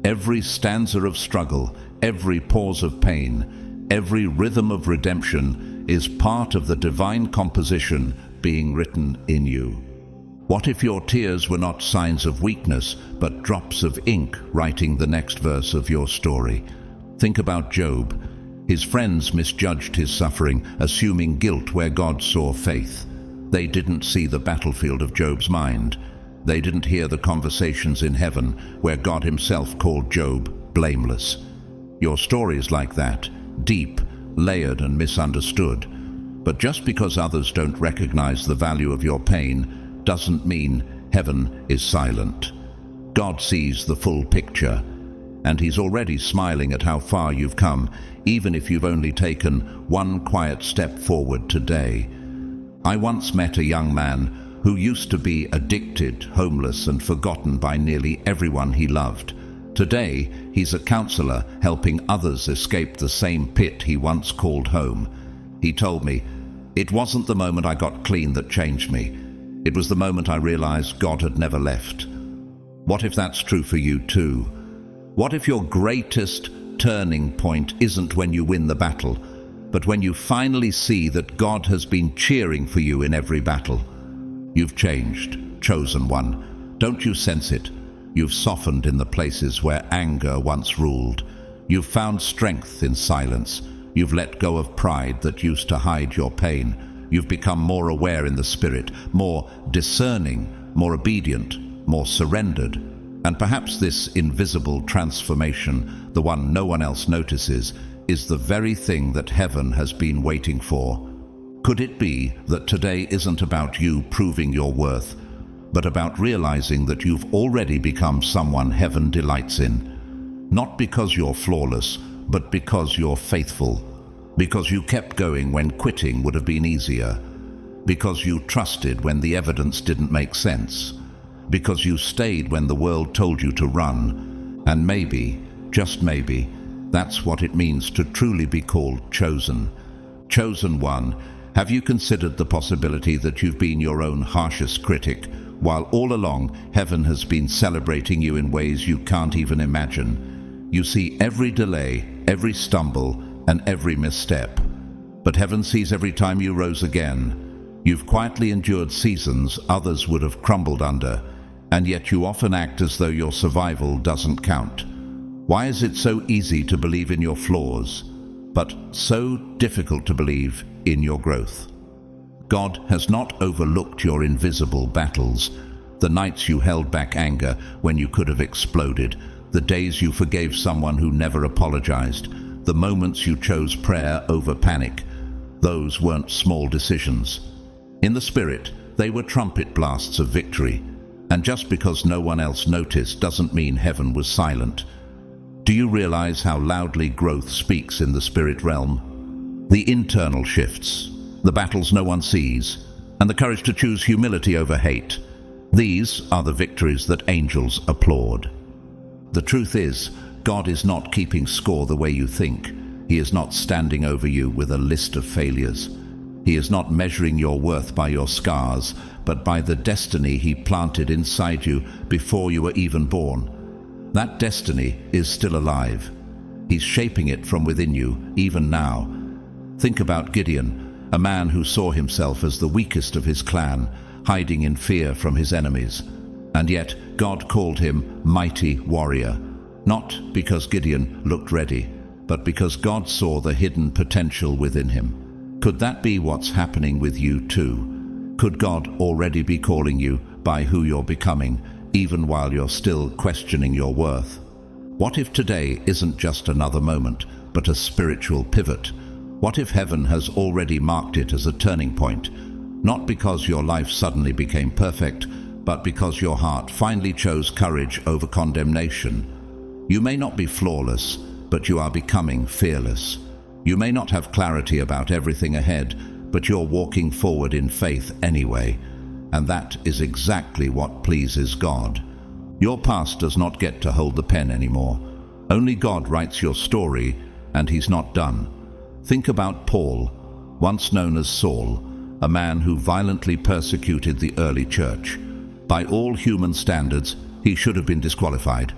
Every stanza of struggle, every pause of pain, every rhythm of redemption is part of the divine composition being written in you. What if your tears were not signs of weakness, but drops of ink writing the next verse of your story? Think about Job. His friends misjudged his suffering, assuming guilt where God saw faith. They didn't see the battlefield of Job's mind. They didn't hear the conversations in heaven where God himself called Job blameless. Your story is like that, deep, layered and misunderstood. But just because others don't recognize the value of your pain doesn't mean heaven is silent. God sees the full picture. and He's already smiling at how far you've come, even if you've only taken one quiet step forward today. I once met a young man who used to be addicted, homeless, and forgotten by nearly everyone he loved. Today, he's a counselor helping others escape the same pit he once called home. He told me, "It wasn't the moment I got clean that changed me. It was the moment I realized God had never left." What if that's true for you too? What if your greatest turning point isn't when you win the battle, but when you finally see that God has been cheering for you in every battle? You've changed, chosen one. Don't you sense it? You've softened in the places where anger once ruled. You've found strength in silence. You've let go of pride that used to hide your pain. You've become more aware in the spirit, more discerning, more obedient, more surrendered. And perhaps this invisible transformation, the one no one else notices, is the very thing that heaven has been waiting for. Could it be that today isn't about you proving your worth, but about realizing that you've already become someone heaven delights in? Not because you're flawless, but because you're faithful. Because you kept going when quitting would have been easier. Because you trusted when the evidence didn't make sense. Because you stayed when the world told you to run. And maybe, just maybe, that's what it means to truly be called chosen. Chosen one, have you considered the possibility that you've been your own harshest critic, while all along heaven has been celebrating you in ways you can't even imagine? You see every delay, every stumble, and every misstep. But heaven sees every time you rose again. You've quietly endured seasons others would have crumbled under, and yet you often act as though your survival doesn't count. Why is it so easy to believe in your flaws, but so difficult to believe in your growth? God has not overlooked your invisible battles, the nights you held back anger when you could have exploded, the days you forgave someone who never apologized, the moments you chose prayer over panic. Those weren't small decisions. In the spirit, they were trumpet blasts of victory. And just because no one else noticed doesn't mean heaven was silent. Do you realize how loudly growth speaks in the spirit realm? The internal shifts, the battles no one sees, and the courage to choose humility over hate. These are the victories that angels applaud. The truth is, God is not keeping score the way you think. He is not standing over you with a list of failures. He is not measuring your worth by your scars, but by the destiny He planted inside you before you were even born. That destiny is still alive. He's shaping it from within you, even now. Think about Gideon, a man who saw himself as the weakest of his clan, hiding in fear from his enemies. And yet God called him mighty warrior, not because Gideon looked ready, but because God saw the hidden potential within him. Could that be what's happening with you too? Could God already be calling you by who you're becoming, even while you're still questioning your worth? What if today isn't just another moment, but a spiritual pivot? What if heaven has already marked it as a turning point? Not because your life suddenly became perfect, but because your heart finally chose courage over condemnation. You may not be flawless, but you are becoming fearless. You may not have clarity about everything ahead, but you're walking forward in faith anyway. And that is exactly what pleases God. Your past does not get to hold the pen anymore. Only God writes your story, and He's not done. Think about Paul, once known as Saul, a man who violently persecuted the early church. By all human standards, he should have been disqualified.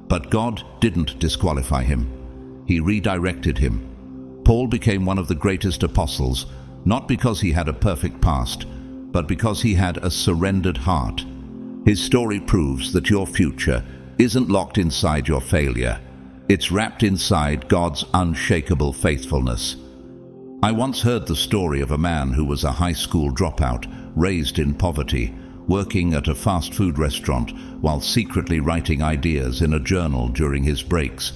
But God didn't disqualify him. He redirected him. Paul became one of the greatest apostles, not because he had a perfect past, but because he had a surrendered heart. His story proves that your future isn't locked inside your failure. It's wrapped inside God's unshakable faithfulness. I once heard the story of a man who was a high school dropout, raised in poverty, working at a fast food restaurant while secretly writing ideas in a journal during his breaks.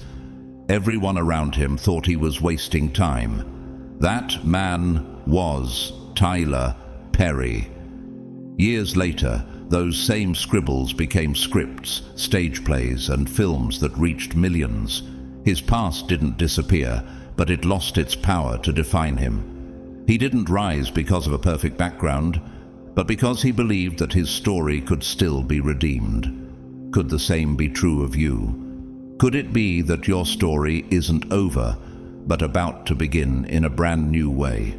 Everyone around him thought he was wasting time. That man was Tyler Perry. Years later, those same scribbles became scripts, stage plays, and films that reached millions. His past didn't disappear, but it lost its power to define him. He didn't rise because of a perfect background, but because he believed that his story could still be redeemed. Could the same be true of you? Could it be that your story isn't over, but about to begin in a brand new way?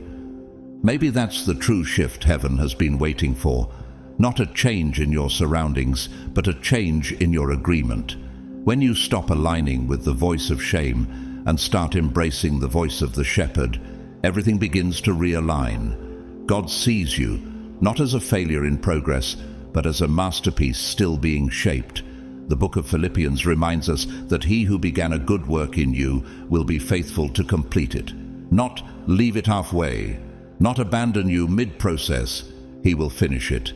Maybe that's the true shift heaven has been waiting for. Not a change in your surroundings, but a change in your agreement. When you stop aligning with the voice of shame and start embracing the voice of the shepherd, everything begins to realign. God sees you, not as a failure in progress, but as a masterpiece still being shaped. The book of Philippians reminds us that he who began a good work in you will be faithful to complete it. Not leave it halfway, not abandon you mid-process. He will finish it.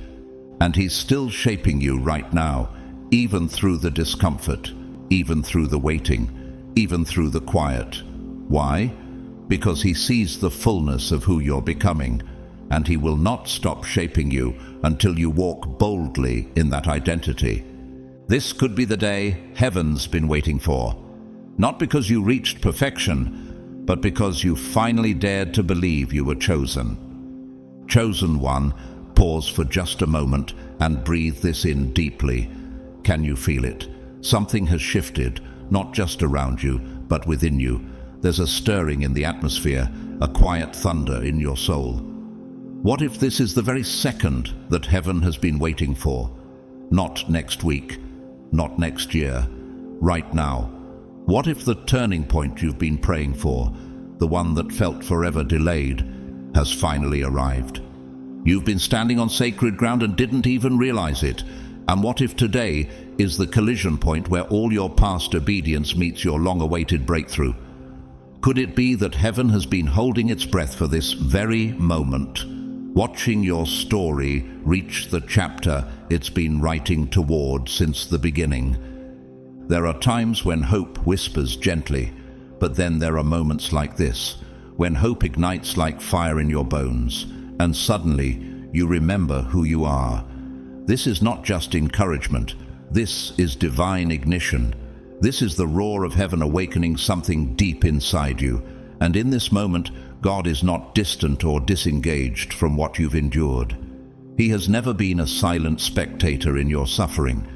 And he's still shaping you right now, even through the discomfort, even through the waiting, even through the quiet. Why? Because he sees the fullness of who you're becoming, and he will not stop shaping you until you walk boldly in that identity. This could be the day heaven's been waiting for. Not because you reached perfection, but because you finally dared to believe you were chosen. Chosen one, pause for just a moment and breathe this in deeply. Can you feel it? Something has shifted, not just around you, but within you. There's a stirring in the atmosphere, a quiet thunder in your soul. What if this is the very second that heaven has been waiting for? Not next week, not next year, right now. What if the turning point you've been praying for, the one that felt forever delayed, has finally arrived? You've been standing on sacred ground and didn't even realize it. And what if today is the collision point where all your past obedience meets your long-awaited breakthrough? Could it be that heaven has been holding its breath for this very moment, watching your story reach the chapter it's been writing toward since the beginning? There are times when hope whispers gently, but then there are moments like this, when hope ignites like fire in your bones, and suddenly you remember who you are. This is not just encouragement. This is divine ignition. This is the roar of heaven awakening something deep inside you. And in this moment, God is not distant or disengaged from what you've endured. He has never been a silent spectator in your suffering.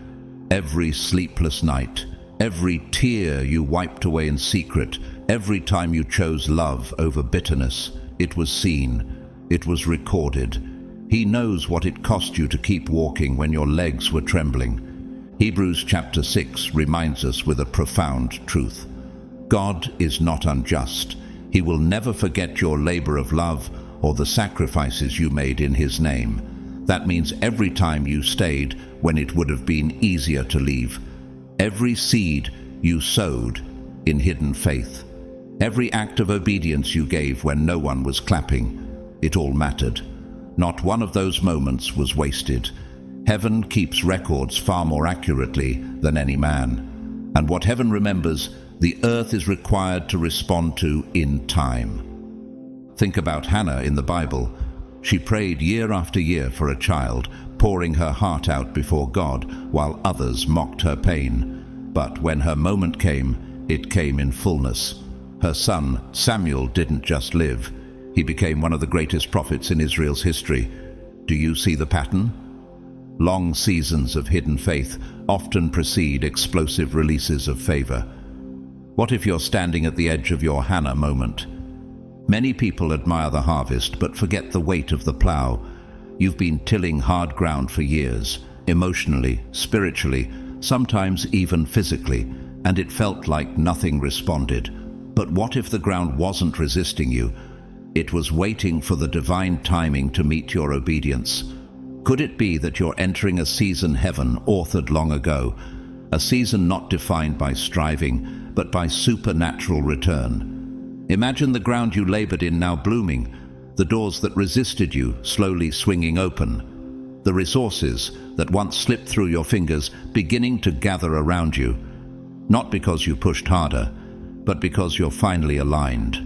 Every sleepless night, every tear you wiped away in secret, every time you chose love over bitterness, it was seen. It was recorded. He knows what it cost you to keep walking when your legs were trembling. Hebrews chapter 6 reminds us with a profound truth. God is not unjust. He will never forget your labor of love or the sacrifices you made in his name. That means every time you stayed when it would have been easier to leave. Every seed you sowed in hidden faith. Every act of obedience you gave when no one was clapping. It all mattered. Not one of those moments was wasted. Heaven keeps records far more accurately than any man. And what heaven remembers, the earth is required to respond to in time. Think about Hannah in the Bible. She prayed year after year for a child, pouring her heart out before God while others mocked her pain. But when her moment came, it came in fullness. Her son, Samuel, didn't just live. He became one of the greatest prophets in Israel's history. Do you see the pattern? Long seasons of hidden faith often precede explosive releases of favor. What if you're standing at the edge of your Hannah moment? Many people admire the harvest but forget the weight of the plow. You've been tilling hard ground for years, emotionally, spiritually, sometimes even physically, and it felt like nothing responded. But what if the ground wasn't resisting you? It was waiting for the divine timing to meet your obedience. Could it be that you're entering a season heaven authored long ago, a season not defined by striving, but by supernatural return? Imagine the ground you labored in now blooming, the doors that resisted you slowly swinging open, the resources that once slipped through your fingers beginning to gather around you, not because you pushed harder, but because you're finally aligned.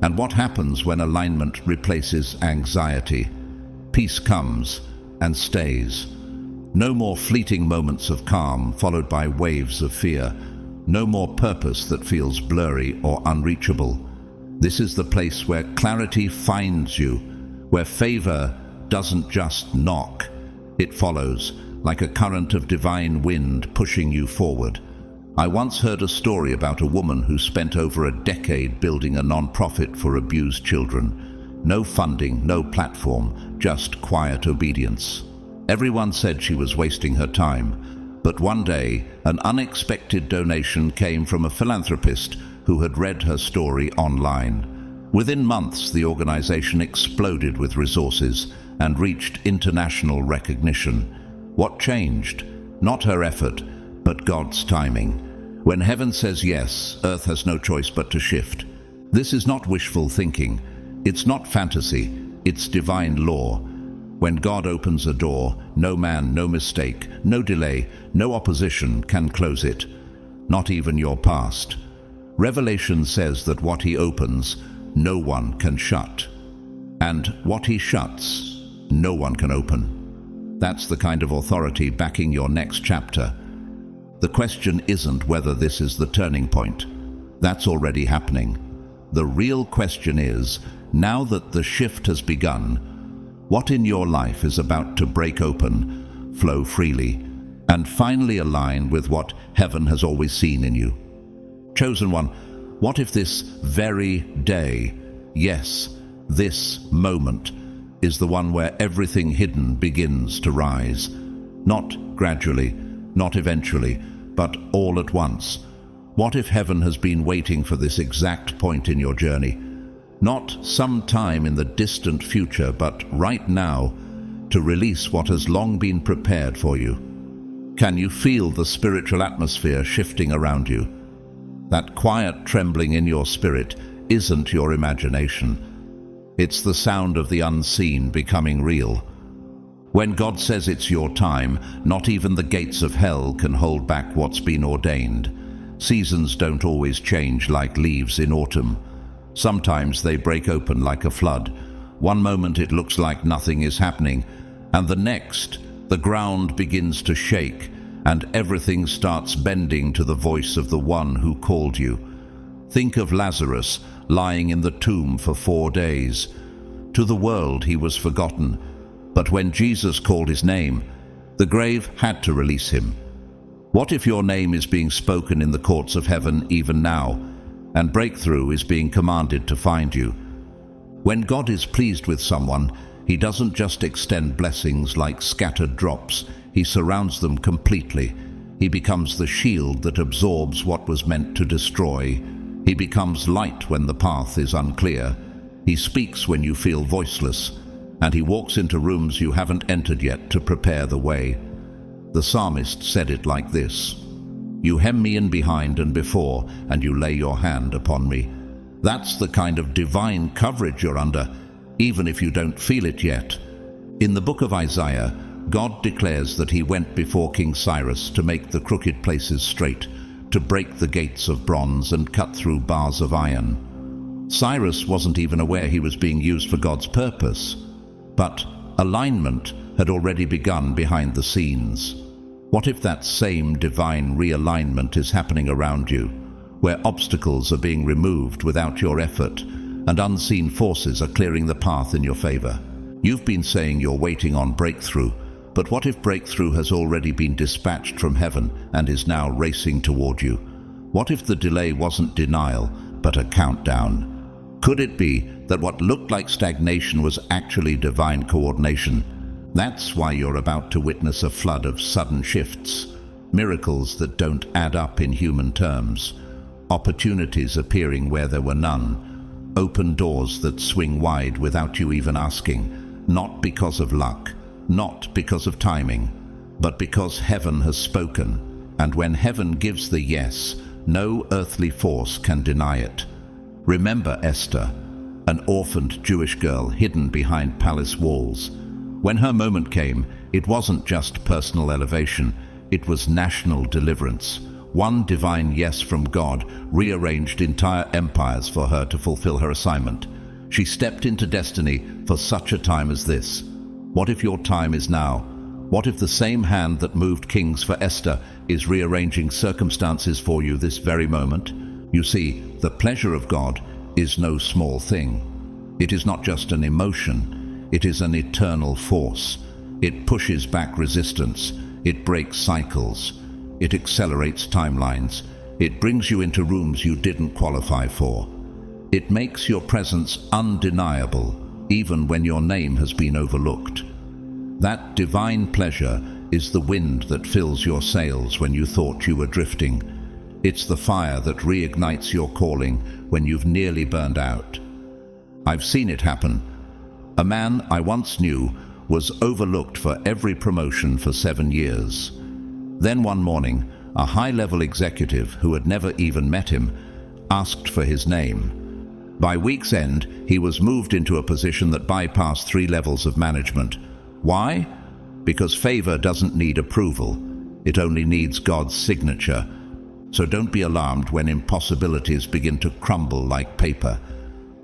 And what happens when alignment replaces anxiety? Peace comes and stays. No more fleeting moments of calm followed by waves of fear. No more purpose that feels blurry or unreachable. This is the place where clarity finds you, where favor doesn't just knock, it follows, like a current of divine wind pushing you forward. I once heard a story about a woman who spent over a decade building a non-profit for abused children. No funding, no platform, just quiet obedience. Everyone said she was wasting her time, but one day, an unexpected donation came from a philanthropist who had read her story online. Within months, the organization exploded with resources and reached international recognition. What changed? Not her effort, but God's timing. When heaven says yes, earth has no choice but to shift. This is not wishful thinking. It's not fantasy. It's divine law. When God opens a door, no man, no mistake, no delay, no opposition can close it. Not even your past. Revelation says that what he opens, no one can shut. And what he shuts, no one can open. That's the kind of authority backing your next chapter. The question isn't whether this is the turning point. That's already happening. The real question is, now that the shift has begun, what in your life is about to break open, flow freely, and finally align with what heaven has always seen in you? Chosen one, what if this very day, yes, this moment, is the one where everything hidden begins to rise? Not gradually, not eventually, but all at once. What if heaven has been waiting for this exact point in your journey? Not sometime in the distant future, but right now, to release what has long been prepared for you. Can you feel the spiritual atmosphere shifting around you? That quiet trembling in your spirit isn't your imagination. It's the sound of the unseen becoming real. When God says it's your time, not even the gates of hell can hold back what's been ordained. Seasons don't always change like leaves in autumn. Sometimes they break open like a flood. One moment it looks like nothing is happening, and the next, the ground begins to shake, and everything starts bending to the voice of the one who called you. Think of Lazarus lying in the tomb for 4 days. To the world he was forgotten, but when Jesus called his name, the grave had to release him. What if your name is being spoken in the courts of heaven even now, and breakthrough is being commanded to find you? When God is pleased with someone, he doesn't just extend blessings like scattered drops. He surrounds them completely. He becomes the shield that absorbs what was meant to destroy. He becomes light when the path is unclear. He speaks when you feel voiceless, and he walks into rooms you haven't entered yet to prepare the way. The psalmist said it like this: "You hem me in behind and before, and you lay your hand upon me." That's the kind of divine coverage you're under, even if you don't feel it yet. In the book of Isaiah, God declares that he went before King Cyrus to make the crooked places straight, to break the gates of bronze and cut through bars of iron. Cyrus wasn't even aware he was being used for God's purpose, but alignment had already begun behind the scenes. What if that same divine realignment is happening around you, where obstacles are being removed without your effort, and unseen forces are clearing the path in your favor? You've been saying you're waiting on breakthrough, but what if breakthrough has already been dispatched from heaven and is now racing toward you? What if the delay wasn't denial, but a countdown? Could it be that what looked like stagnation was actually divine coordination? That's why you're about to witness a flood of sudden shifts, miracles that don't add up in human terms, opportunities appearing where there were none, open doors that swing wide without you even asking, not because of luck, not because of timing, but because heaven has spoken. And when heaven gives the yes, no earthly force can deny it. Remember Esther, an orphaned Jewish girl hidden behind palace walls. When her moment came, it wasn't just personal elevation, it was national deliverance. One divine yes from God rearranged entire empires for her to fulfill her assignment. She stepped into destiny for such a time as this. What if your time is now? What if the same hand that moved kings for Esther is rearranging circumstances for you this very moment? You see, the pleasure of God is no small thing. It is not just an emotion, it is an eternal force. It pushes back resistance, it breaks cycles, it accelerates timelines, it brings you into rooms you didn't qualify for. It makes your presence undeniable, even when your name has been overlooked. That divine pleasure is the wind that fills your sails when you thought you were drifting. It's the fire that reignites your calling when you've nearly burned out. I've seen it happen. A man I once knew was overlooked for every promotion for 7 years. Then one morning, a high-level executive who had never even met him asked for his name. By week's end, he was moved into a position that bypassed 3 levels of management. Why? Because favor doesn't need approval. It only needs God's signature. So don't be alarmed when impossibilities begin to crumble like paper.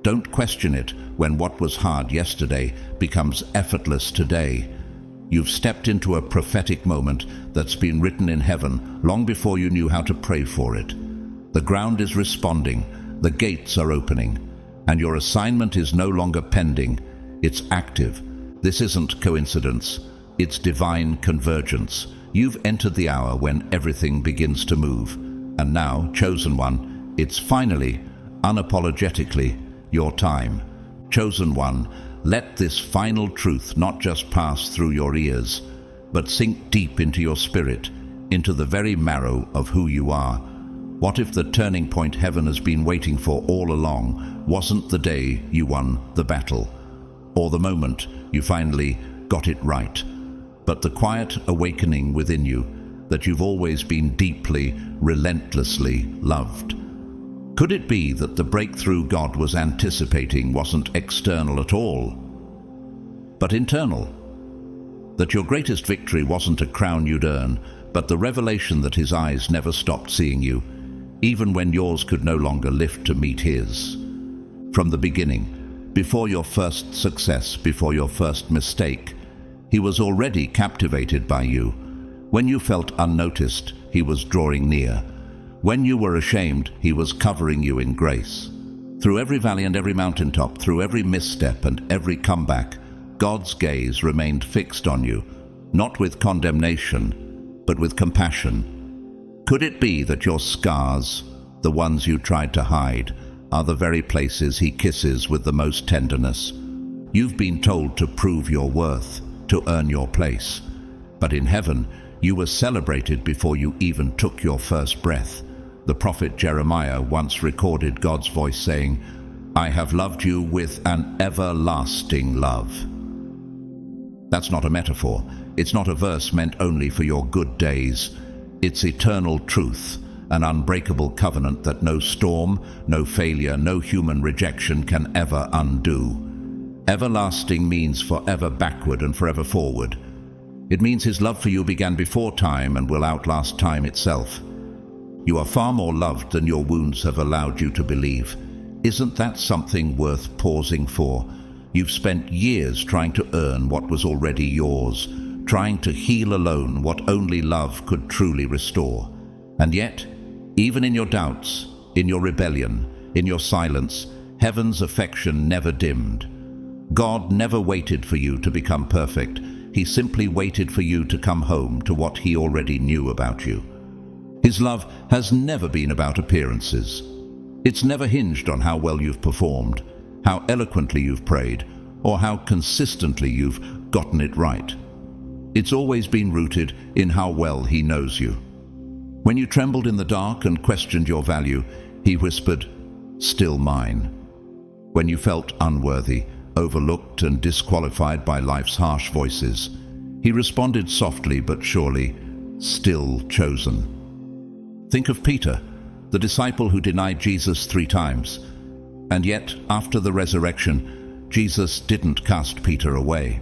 Don't question it when what was hard yesterday becomes effortless today. You've stepped into a prophetic moment that's been written in heaven long before you knew how to pray for it. The ground is responding, the gates are opening, and your assignment is no longer pending, it's active. This isn't coincidence, it's divine convergence. You've entered the hour when everything begins to move. And now, chosen one, it's finally, unapologetically, your time. Chosen one, let this final truth not just pass through your ears, but sink deep into your spirit, into the very marrow of who you are. What if the turning point heaven has been waiting for all along wasn't the day you won the battle, or the moment you finally got it right, but the quiet awakening within you that you've always been deeply, relentlessly loved? Could it be that the breakthrough God was anticipating wasn't external at all, but internal? That your greatest victory wasn't a crown you'd earn, but the revelation that his eyes never stopped seeing you, even when yours could no longer lift to meet his. From the beginning, before your first success, before your first mistake, he was already captivated by you. When you felt unnoticed, he was drawing near. When you were ashamed, he was covering you in grace. Through every valley and every mountaintop, through every misstep and every comeback, God's gaze remained fixed on you, not with condemnation, but with compassion. Could it be that your scars, the ones you tried to hide, are the very places he kisses with the most tenderness? You've been told to prove your worth, to earn your place. But in heaven, you were celebrated before you even took your first breath. The prophet Jeremiah once recorded God's voice saying, "I have loved you with an everlasting love." That's not a metaphor. It's not a verse meant only for your good days. It's eternal truth, an unbreakable covenant that no storm, no failure, no human rejection can ever undo. Everlasting means forever backward and forever forward. It means his love for you began before time and will outlast time itself. You are far more loved than your wounds have allowed you to believe. Isn't that something worth pausing for? You've spent years trying to earn what was already yours, trying to heal alone what only love could truly restore. And yet, even in your doubts, in your rebellion, in your silence, heaven's affection never dimmed. God never waited for you to become perfect. He simply waited for you to come home to what he already knew about you. His love has never been about appearances. It's never hinged on how well you've performed, how eloquently you've prayed, or how consistently you've gotten it right. It's always been rooted in how well he knows you. When you trembled in the dark and questioned your value, he whispered, "Still mine." When you felt unworthy, overlooked and disqualified by life's harsh voices, he responded softly but surely, "Still chosen." Think of Peter, the disciple who denied Jesus 3 times. And yet, after the resurrection, Jesus didn't cast Peter away.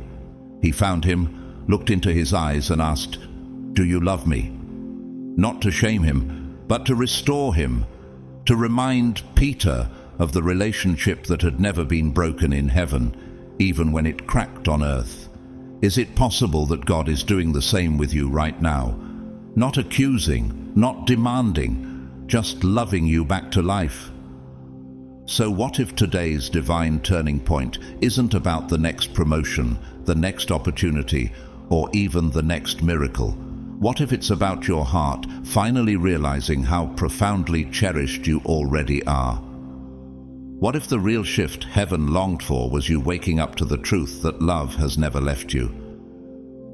He found him, looked into his eyes and asked, "Do you love me?" Not to shame him, but to restore him, to remind Peter of the relationship that had never been broken in heaven, even when it cracked on earth. Is it possible that God is doing the same with you right now? Not accusing, not demanding, just loving you back to life. So what if today's divine turning point isn't about the next promotion, the next opportunity, or even the next miracle? What if it's about your heart finally realizing how profoundly cherished you already are? What if the real shift heaven longed for was you waking up to the truth that love has never left you?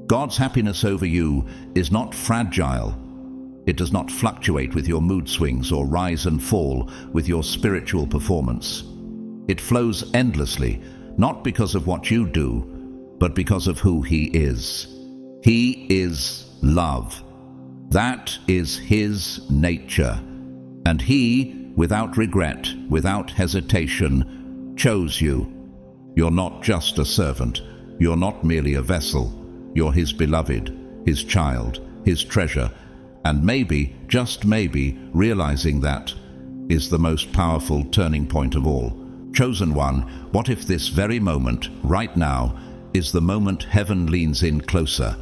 God's happiness over you is not fragile. It does not fluctuate with your mood swings or rise and fall with your spiritual performance. It flows endlessly, not because of what you do, but because of who He is. He is love. That is His nature. And He, without regret, without hesitation, chose you. You're not just a servant. You're not merely a vessel. You're His beloved, His child, His treasure. And maybe, just maybe, realizing that is the most powerful turning point of all. Chosen one, what if this very moment, right now, is the moment heaven leans in closer?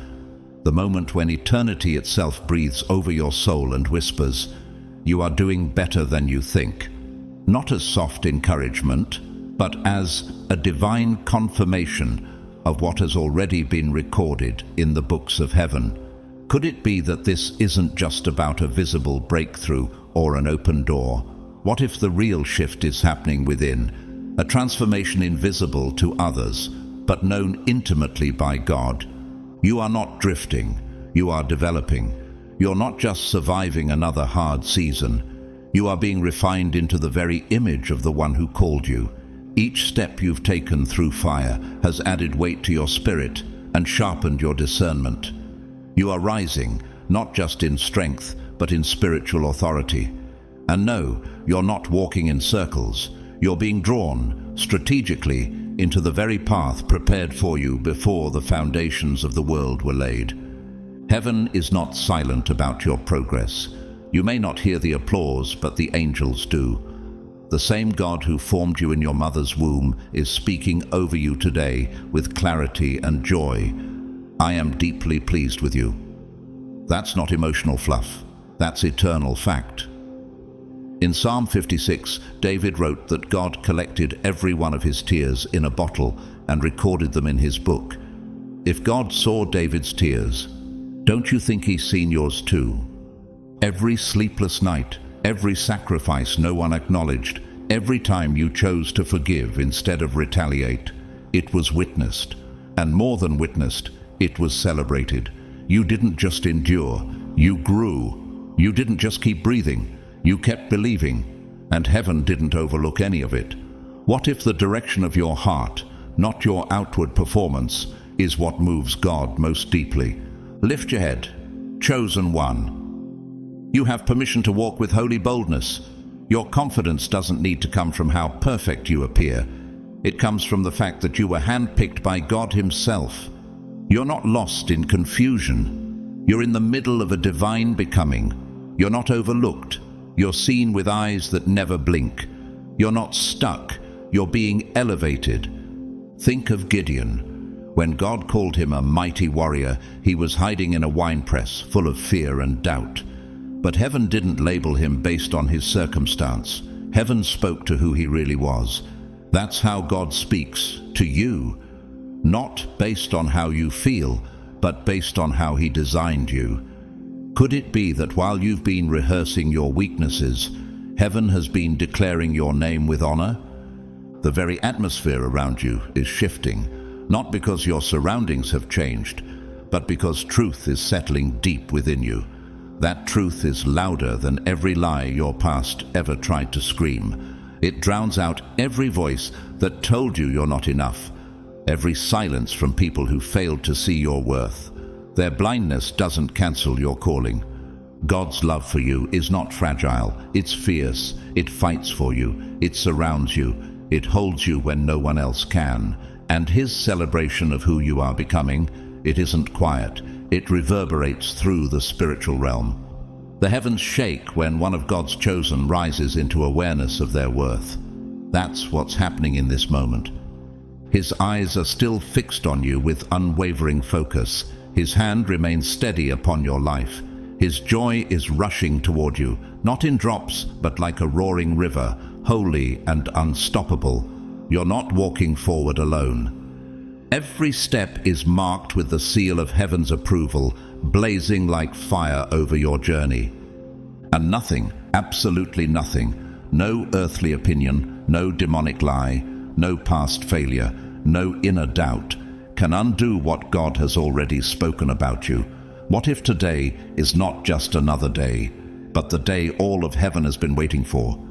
The moment when eternity itself breathes over your soul and whispers, "You are doing better than you think." Not as soft encouragement, but as a divine confirmation of what has already been recorded in the books of heaven. Could it be that this isn't just about a visible breakthrough or an open door? What if the real shift is happening within? A transformation invisible to others, but known intimately by God. You are not drifting, you are developing. You're not just surviving another hard season. You are being refined into the very image of the one who called you. Each step you've taken through fire has added weight to your spirit and sharpened your discernment. You are rising, not just in strength, but in spiritual authority. And no, you're not walking in circles. You're being drawn, strategically, into the very path prepared for you before the foundations of the world were laid. Heaven is not silent about your progress. You may not hear the applause, but the angels do. The same God who formed you in your mother's womb is speaking over you today with clarity and joy. I am deeply pleased with you. That's not emotional fluff. That's eternal fact. In Psalm 56, David wrote that God collected every one of his tears in a bottle and recorded them in His book. If God saw David's tears, don't you think He's seen yours too? Every sleepless night, every sacrifice no one acknowledged, every time you chose to forgive instead of retaliate, it was witnessed. And more than witnessed, it was celebrated. You didn't just endure, you grew. You didn't just keep breathing, you kept believing. And heaven didn't overlook any of it. What if the direction of your heart, not your outward performance, is what moves God most deeply? Lift your head, chosen one. You have permission to walk with holy boldness. Your confidence doesn't need to come from how perfect you appear. It comes from the fact that you were handpicked by God Himself. You're not lost in confusion. You're in the middle of a divine becoming. You're not overlooked. You're seen with eyes that never blink. You're not stuck. You're being elevated. Think of Gideon. When God called him a mighty warrior, he was hiding in a winepress full of fear and doubt. But heaven didn't label him based on his circumstance. Heaven spoke to who he really was. That's how God speaks to you. Not based on how you feel, but based on how He designed you. Could it be that while you've been rehearsing your weaknesses, heaven has been declaring your name with honor? The very atmosphere around you is shifting, not because your surroundings have changed, but because truth is settling deep within you. That truth is louder than every lie your past ever tried to scream. It drowns out every voice that told you you're not enough. Every silence from people who failed to see your worth. Their blindness doesn't cancel your calling. God's love for you is not fragile, it's fierce. It fights for you, it surrounds you, it holds you when no one else can. And His celebration of who you are becoming, it isn't quiet, it reverberates through the spiritual realm. The heavens shake when one of God's chosen rises into awareness of their worth. That's what's happening in this moment. His eyes are still fixed on you with unwavering focus. His hand remains steady upon your life. His joy is rushing toward you, not in drops, but like a roaring river, holy and unstoppable. You're not walking forward alone. Every step is marked with the seal of heaven's approval, blazing like fire over your journey. And nothing, absolutely nothing, no earthly opinion, no demonic lie, no past failure, no inner doubt, can undo what God has already spoken about you. What if today is not just another day, but the day all of heaven has been waiting for?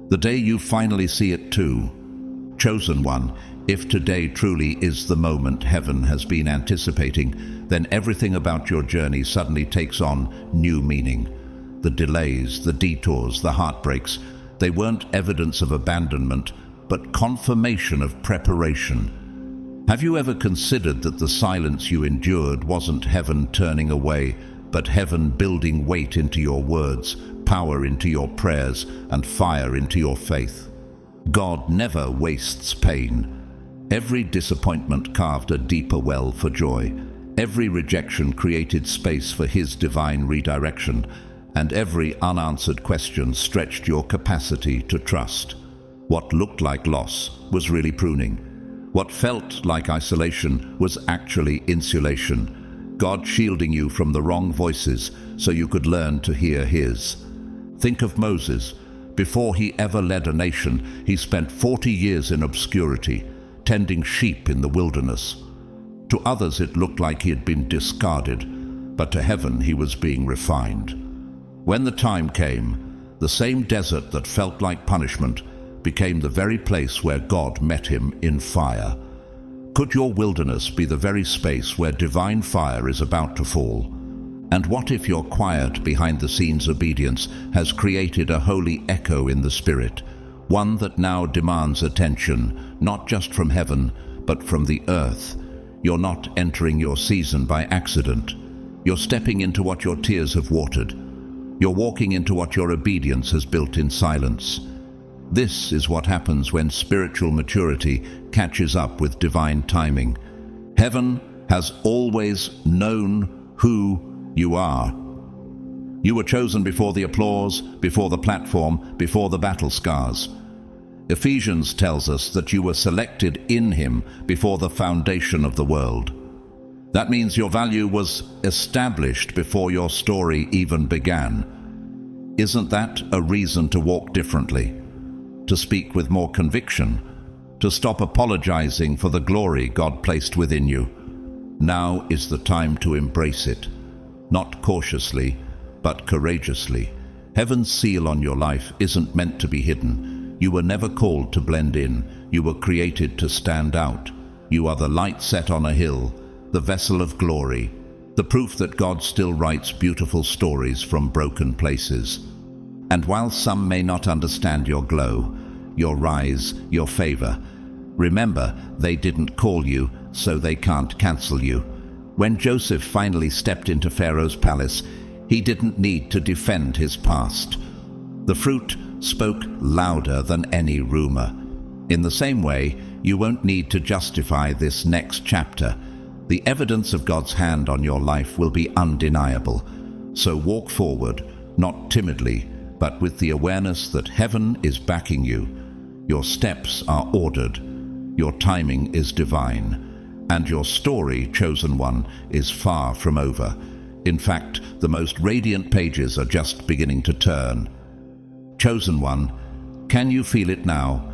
The day you finally see it too. Chosen one, if today truly is the moment heaven has been anticipating, then everything about your journey suddenly takes on new meaning. The delays, the detours, the heartbreaks, they weren't evidence of abandonment, but confirmation of preparation. Have you ever considered that the silence you endured wasn't heaven turning away, but heaven building weight into your words, power into your prayers, and fire into your faith? God never wastes pain. Every disappointment carved a deeper well for joy. Every rejection created space for His divine redirection, and every unanswered question stretched your capacity to trust. What looked like loss was really pruning. What felt like isolation was actually insulation. God shielding you from the wrong voices so you could learn to hear His. Think of Moses. Before he ever led a nation, he spent 40 years in obscurity, tending sheep in the wilderness. To others it looked like he had been discarded, but to heaven he was being refined. When the time came, the same desert that felt like punishment became the very place where God met him in fire. Could your wilderness be the very space where divine fire is about to fall? And what if your quiet, behind-the-scenes obedience has created a holy echo in the spirit, one that now demands attention, not just from heaven, but from the earth? You're not entering your season by accident. You're stepping into what your tears have watered. You're walking into what your obedience has built in silence. This is what happens when spiritual maturity catches up with divine timing. Heaven has always known who you are. You were chosen before the applause, before the platform, before the battle scars. Ephesians tells us that you were selected in Him before the foundation of the world. That means your value was established before your story even began. Isn't that a reason to walk differently? To speak with more conviction, to stop apologizing for the glory God placed within you? Now is the time to embrace it, not cautiously, but courageously. Heaven's seal on your life isn't meant to be hidden. You were never called to blend in. You were created to stand out. You are the light set on a hill, the vessel of glory, the proof that God still writes beautiful stories from broken places. And while some may not understand your glow, your rise, your favor, remember, they didn't call you, so they can't cancel you. When Joseph finally stepped into Pharaoh's palace, he didn't need to defend his past. The fruit spoke louder than any rumor. In the same way, you won't need to justify this next chapter. The evidence of God's hand on your life will be undeniable. So walk forward, not timidly, but with the awareness that heaven is backing you. Your steps are ordered, your timing is divine, and your story, chosen one, is far from over. In fact, the most radiant pages are just beginning to turn. Chosen one, can you feel it now?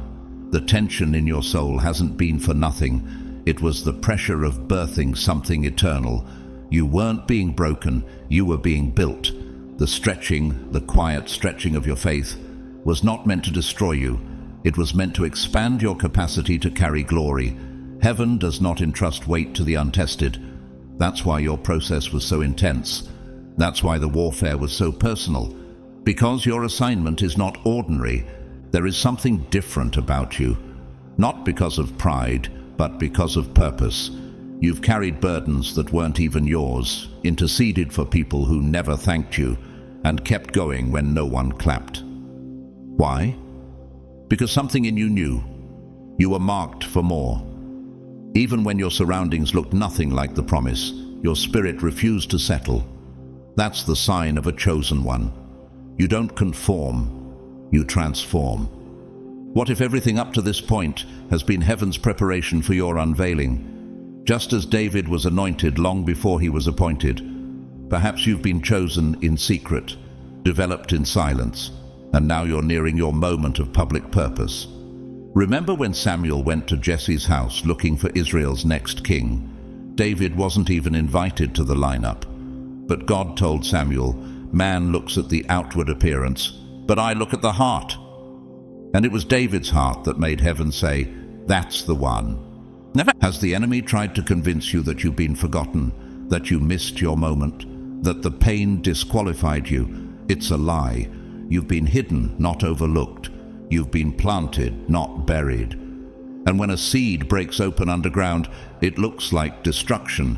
The tension in your soul hasn't been for nothing. It was the pressure of birthing something eternal. You weren't being broken, you were being built. The stretching, the quiet stretching of your faith was not meant to destroy you. It was meant to expand your capacity to carry glory. Heaven does not entrust weight to the untested. That's why your process was so intense. That's why the warfare was so personal. Because your assignment is not ordinary. There is something different about you. Not because of pride, but because of purpose. You've carried burdens that weren't even yours, interceded for people who never thanked you, and kept going when no one clapped. Why? Because something in you knew. You were marked for more. Even when your surroundings looked nothing like the promise, your spirit refused to settle. That's the sign of a chosen one. You don't conform, you transform. What if everything up to this point has been heaven's preparation for your unveiling? Just as David was anointed long before he was appointed, perhaps you've been chosen in secret, developed in silence, and now you're nearing your moment of public purpose. Remember when Samuel went to Jesse's house looking for Israel's next king? David wasn't even invited to the lineup. But God told Samuel, "Man looks at the outward appearance, but I look at the heart." And it was David's heart that made heaven say, "That's the one." Never has the enemy tried to convince you that you've been forgotten, that you missed your moment, that the pain disqualified you. It's a lie. You've been hidden, not overlooked. You've been planted, not buried. And when a seed breaks open underground, it looks like destruction,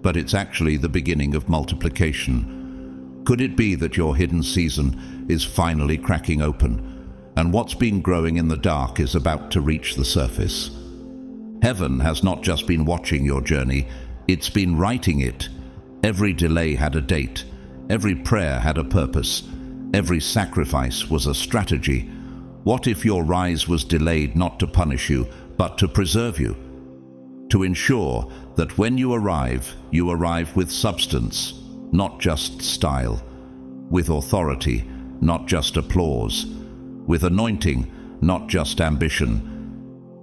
but it's actually the beginning of multiplication. Could it be that your hidden season is finally cracking open, and what's been growing in the dark is about to reach the surface? Heaven has not just been watching your journey, it's been writing it. Every delay had a date, every prayer had a purpose, every sacrifice was a strategy. What if your rise was delayed not to punish you, but to preserve you? To ensure that when you arrive with substance, not just style, with authority, not just applause, with anointing, not just ambition.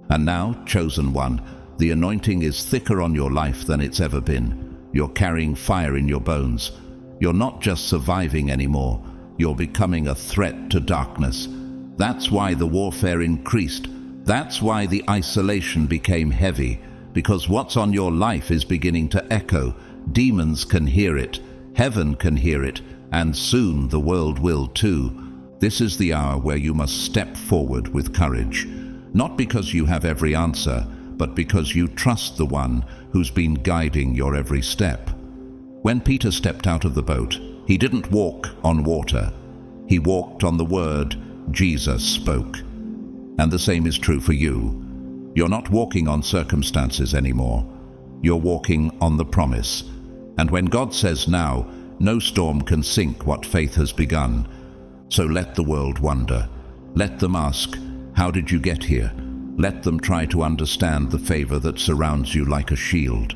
And now, chosen one, the anointing is thicker on your life than it's ever been. You're carrying fire in your bones. You're not just surviving anymore, you're becoming a threat to darkness. That's why the warfare increased. That's why the isolation became heavy, because what's on your life is beginning to echo. Demons can hear it, heaven can hear it, and soon the world will too. This is the hour where you must step forward with courage, not because you have every answer, but because you trust the one who's been guiding your every step. When Peter stepped out of the boat, he didn't walk on water. He walked on the word Jesus spoke. And the same is true for you. You're not walking on circumstances anymore. You're walking on the promise. And when God says now, no storm can sink what faith has begun. So let the world wonder. Let them ask, how did you get here? Let them try to understand the favor that surrounds you like a shield.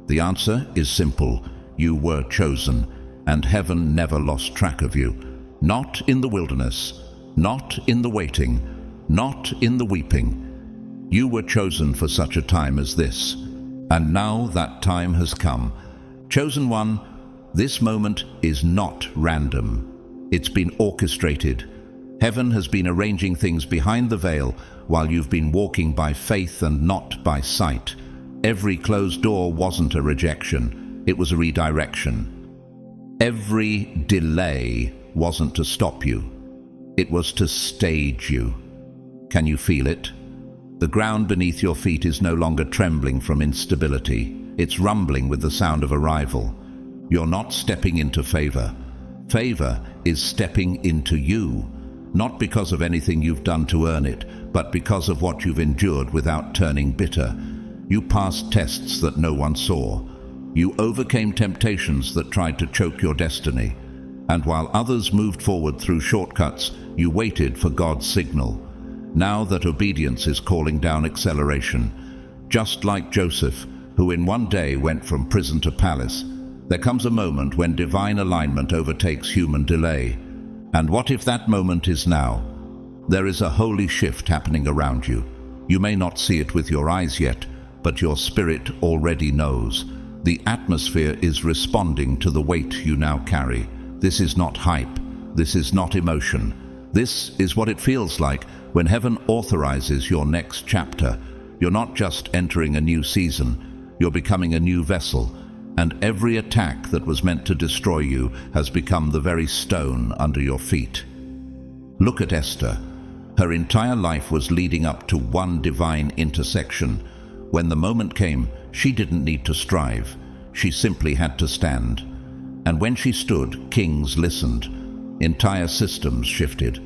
The answer is simple. You were chosen, and heaven never lost track of you. Not in the wilderness, not in the waiting, not in the weeping. You were chosen for such a time as this. And now that time has come. Chosen one, this moment is not random. It's been orchestrated. Heaven has been arranging things behind the veil while you've been walking by faith and not by sight. Every closed door wasn't a rejection, it was a redirection. Every delay wasn't to stop you, it was to stage you. Can you feel it? The ground beneath your feet is no longer trembling from instability. It's rumbling with the sound of arrival. You're not stepping into favor. Favor is stepping into you, not because of anything you've done to earn it, but because of what you've endured without turning bitter. You passed tests that no one saw. You overcame temptations that tried to choke your destiny. And while others moved forward through shortcuts, you waited for God's signal. Now that obedience is calling down acceleration, just like Joseph, who in one day went from prison to palace, there comes a moment when divine alignment overtakes human delay. And what if that moment is now? There is a holy shift happening around you. You may not see it with your eyes yet, but your spirit already knows. The atmosphere is responding to the weight you now carry. This is not hype. This is not emotion. This is what it feels like when heaven authorizes your next chapter. You're not just entering a new season, you're becoming a new vessel, and every attack that was meant to destroy you has become the very stone under your feet. Look at Esther. Her entire life was leading up to one divine intersection. When the moment came, she didn't need to strive. She simply had to stand. And when she stood, kings listened. Entire systems shifted.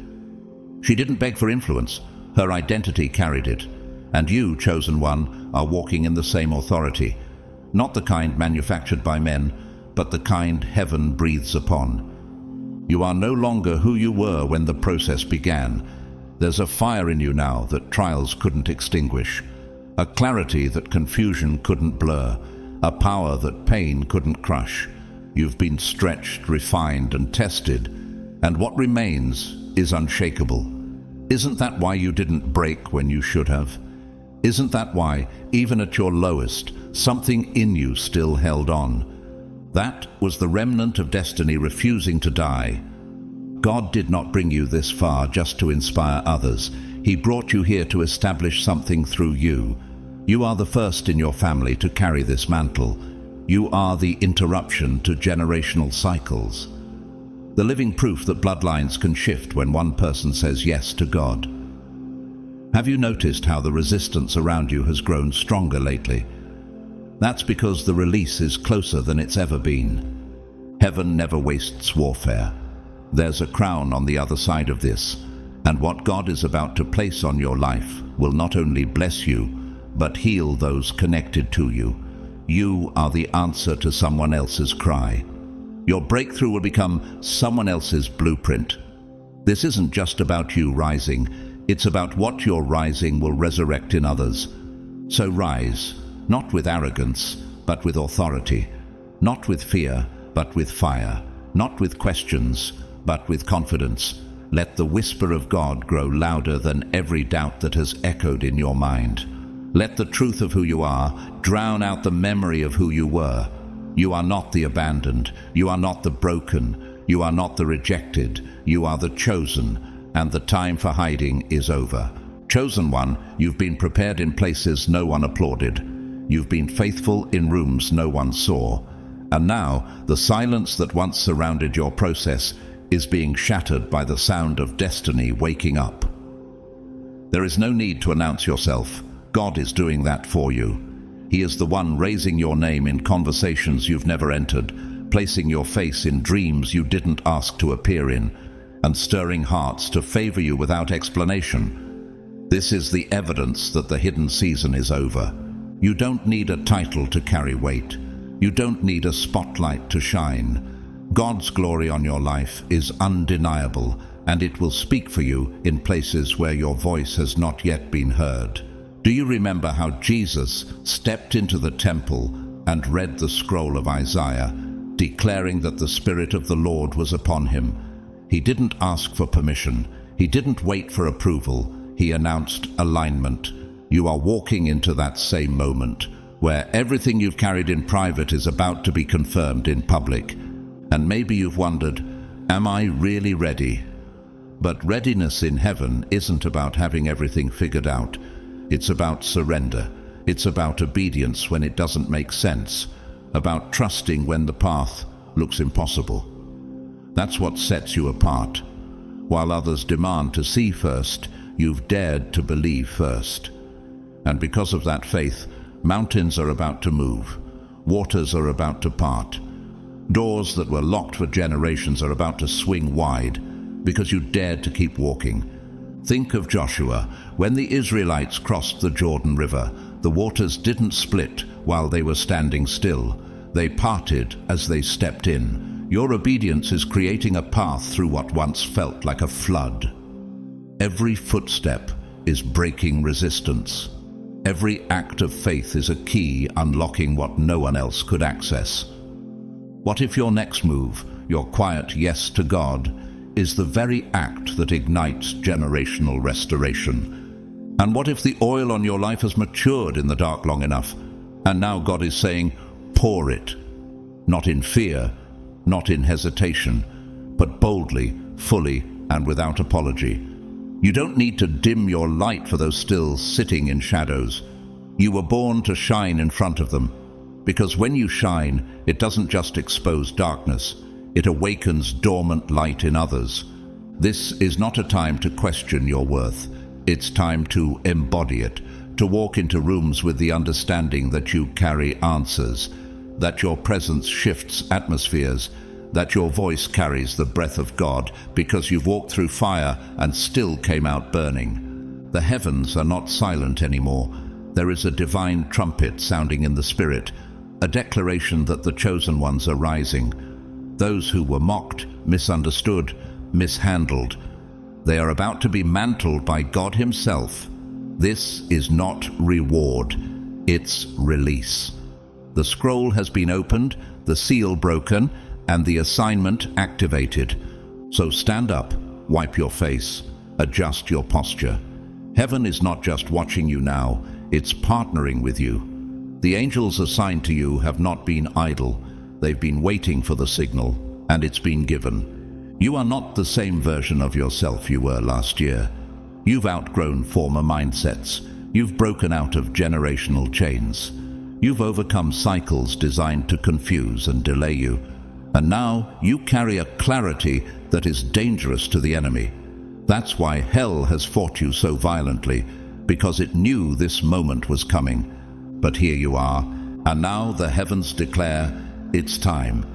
She didn't beg for influence. Her identity carried it. And you, chosen one, are walking in the same authority, not the kind manufactured by men, but the kind heaven breathes upon. You are no longer who you were when the process began. There's a fire in you now that trials couldn't extinguish, a clarity that confusion couldn't blur, a power that pain couldn't crush. You've been stretched, refined, and tested, and what remains is unshakable. Isn't that why you didn't break when you should have? Isn't that why, even at your lowest, something in you still held on? That was the remnant of destiny refusing to die. God did not bring you this far just to inspire others. He brought you here to establish something through you. You are the first in your family to carry this mantle. You are the interruption to generational cycles. The living proof that bloodlines can shift when one person says yes to God. Have you noticed how the resistance around you has grown stronger lately? That's because the release is closer than it's ever been. Heaven never wastes warfare. There's a crown on the other side of this, and what God is about to place on your life will not only bless you, but heal those connected to you. You are the answer to someone else's cry. Your breakthrough will become someone else's blueprint. This isn't just about you rising. It's about what your rising will resurrect in others. So rise, not with arrogance, but with authority. Not with fear, but with fire. Not with questions, but with confidence. Let the whisper of God grow louder than every doubt that has echoed in your mind. Let the truth of who you are drown out the memory of who you were. You are not the abandoned. You are not the broken. You are not the rejected. You are the chosen. And the time for hiding is over. Chosen one, you've been prepared in places no one applauded. You've been faithful in rooms no one saw. And now, the silence that once surrounded your process is being shattered by the sound of destiny waking up. There is no need to announce yourself. God is doing that for you. He is the one raising your name in conversations you've never entered, placing your face in dreams you didn't ask to appear in, and stirring hearts to favor you without explanation. This is the evidence that the hidden season is over. You don't need a title to carry weight. You don't need a spotlight to shine. God's glory on your life is undeniable, and it will speak for you in places where your voice has not yet been heard. Do you remember how Jesus stepped into the temple and read the scroll of Isaiah, declaring that the Spirit of the Lord was upon him? He didn't ask for permission. He didn't wait for approval. He announced alignment. You are walking into that same moment, where everything you've carried in private is about to be confirmed in public. And maybe you've wondered, am I really ready? But readiness in heaven isn't about having everything figured out. It's about surrender. It's about obedience when it doesn't make sense. About trusting when the path looks impossible. That's what sets you apart. While others demand to see first, you've dared to believe first. And because of that faith, mountains are about to move. Waters are about to part. Doors that were locked for generations are about to swing wide because you dared to keep walking. Think of Joshua. When the Israelites crossed the Jordan River, the waters didn't split while they were standing still. They parted as they stepped in. Your obedience is creating a path through what once felt like a flood. Every footstep is breaking resistance. Every act of faith is a key unlocking what no one else could access. What if your next move, your quiet yes to God, is the very act that ignites generational restoration? And what if the oil on your life has matured in the dark long enough, and now God is saying, pour it, not in fear, not in hesitation, but boldly, fully, and without apology. You don't need to dim your light for those still sitting in shadows. You were born to shine in front of them, because when you shine, it doesn't just expose darkness, it awakens dormant light in others. This is not a time to question your worth. It's time to embody it, to walk into rooms with the understanding that you carry answers, that your presence shifts atmospheres, that your voice carries the breath of God because you've walked through fire and still came out burning. The heavens are not silent anymore. There is a divine trumpet sounding in the spirit, a declaration that the chosen ones are rising. Those who were mocked, misunderstood, mishandled, they are about to be mantled by God Himself. This is not reward, it's release. The scroll has been opened, the seal broken, and the assignment activated. So stand up, wipe your face, adjust your posture. Heaven is not just watching you now, it's partnering with you. The angels assigned to you have not been idle. They've been waiting for the signal, and it's been given. You are not the same version of yourself you were last year. You've outgrown former mindsets. You've broken out of generational chains. You've overcome cycles designed to confuse and delay you. And now you carry a clarity that is dangerous to the enemy. That's why hell has fought you so violently, because it knew this moment was coming. But here you are, and now the heavens declare it's time.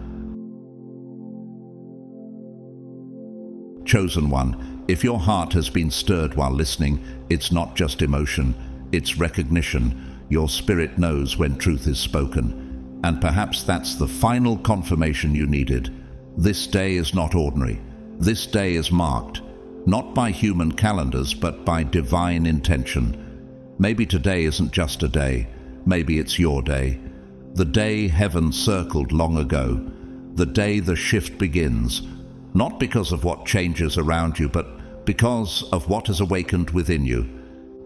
Chosen one, if your heart has been stirred while listening, it's not just emotion, it's recognition. Your spirit knows when truth is spoken. And perhaps that's the final confirmation you needed. This day is not ordinary. This day is marked, not by human calendars, but by divine intention. Maybe today isn't just a day. Maybe it's your day. The day heaven circled long ago. The day the shift begins. Not because of what changes around you, but because of what has awakened within you.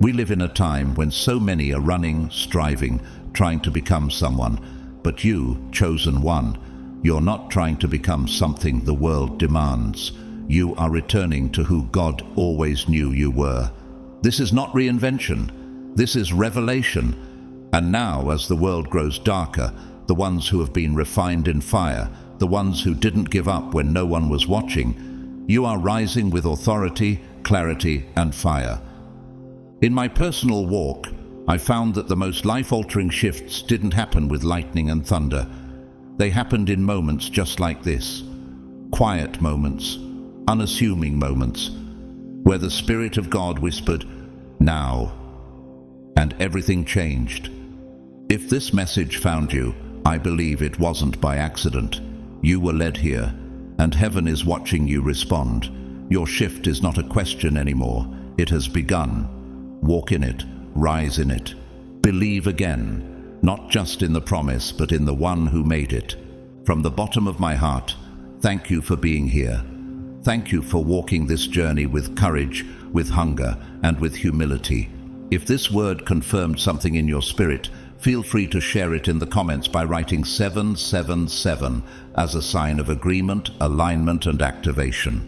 We live in a time when so many are running, striving, trying to become someone. But you, chosen one, you're not trying to become something the world demands. You are returning to who God always knew you were. This is not reinvention. This is revelation. And now, as the world grows darker, the ones who have been refined in fire, the ones who didn't give up when no one was watching, you are rising with authority, clarity, and fire. In my personal walk, I found that the most life-altering shifts didn't happen with lightning and thunder. They happened in moments just like this. Quiet moments, unassuming moments, where the Spirit of God whispered, "Now," and everything changed. If this message found you, I believe it wasn't by accident. You were led here, and heaven is watching you respond. Your shift is not a question anymore. It has begun. Walk in it, rise in it. Believe again, not just in the promise, but in the one who made it. From the bottom of my heart, thank you for being here. Thank you for walking this journey with courage, with hunger, and with humility. If this word confirmed something in your spirit, feel free to share it in the comments by writing 777 as a sign of agreement, alignment, and activation.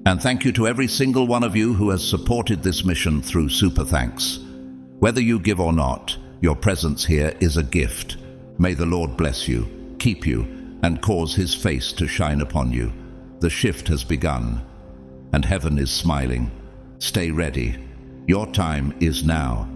And thank you to every single one of you who has supported this mission through Super Thanks. Whether you give or not, your presence here is a gift. May the Lord bless you, keep you, and cause His face to shine upon you. The shift has begun, and heaven is smiling. Stay ready. Your time is now.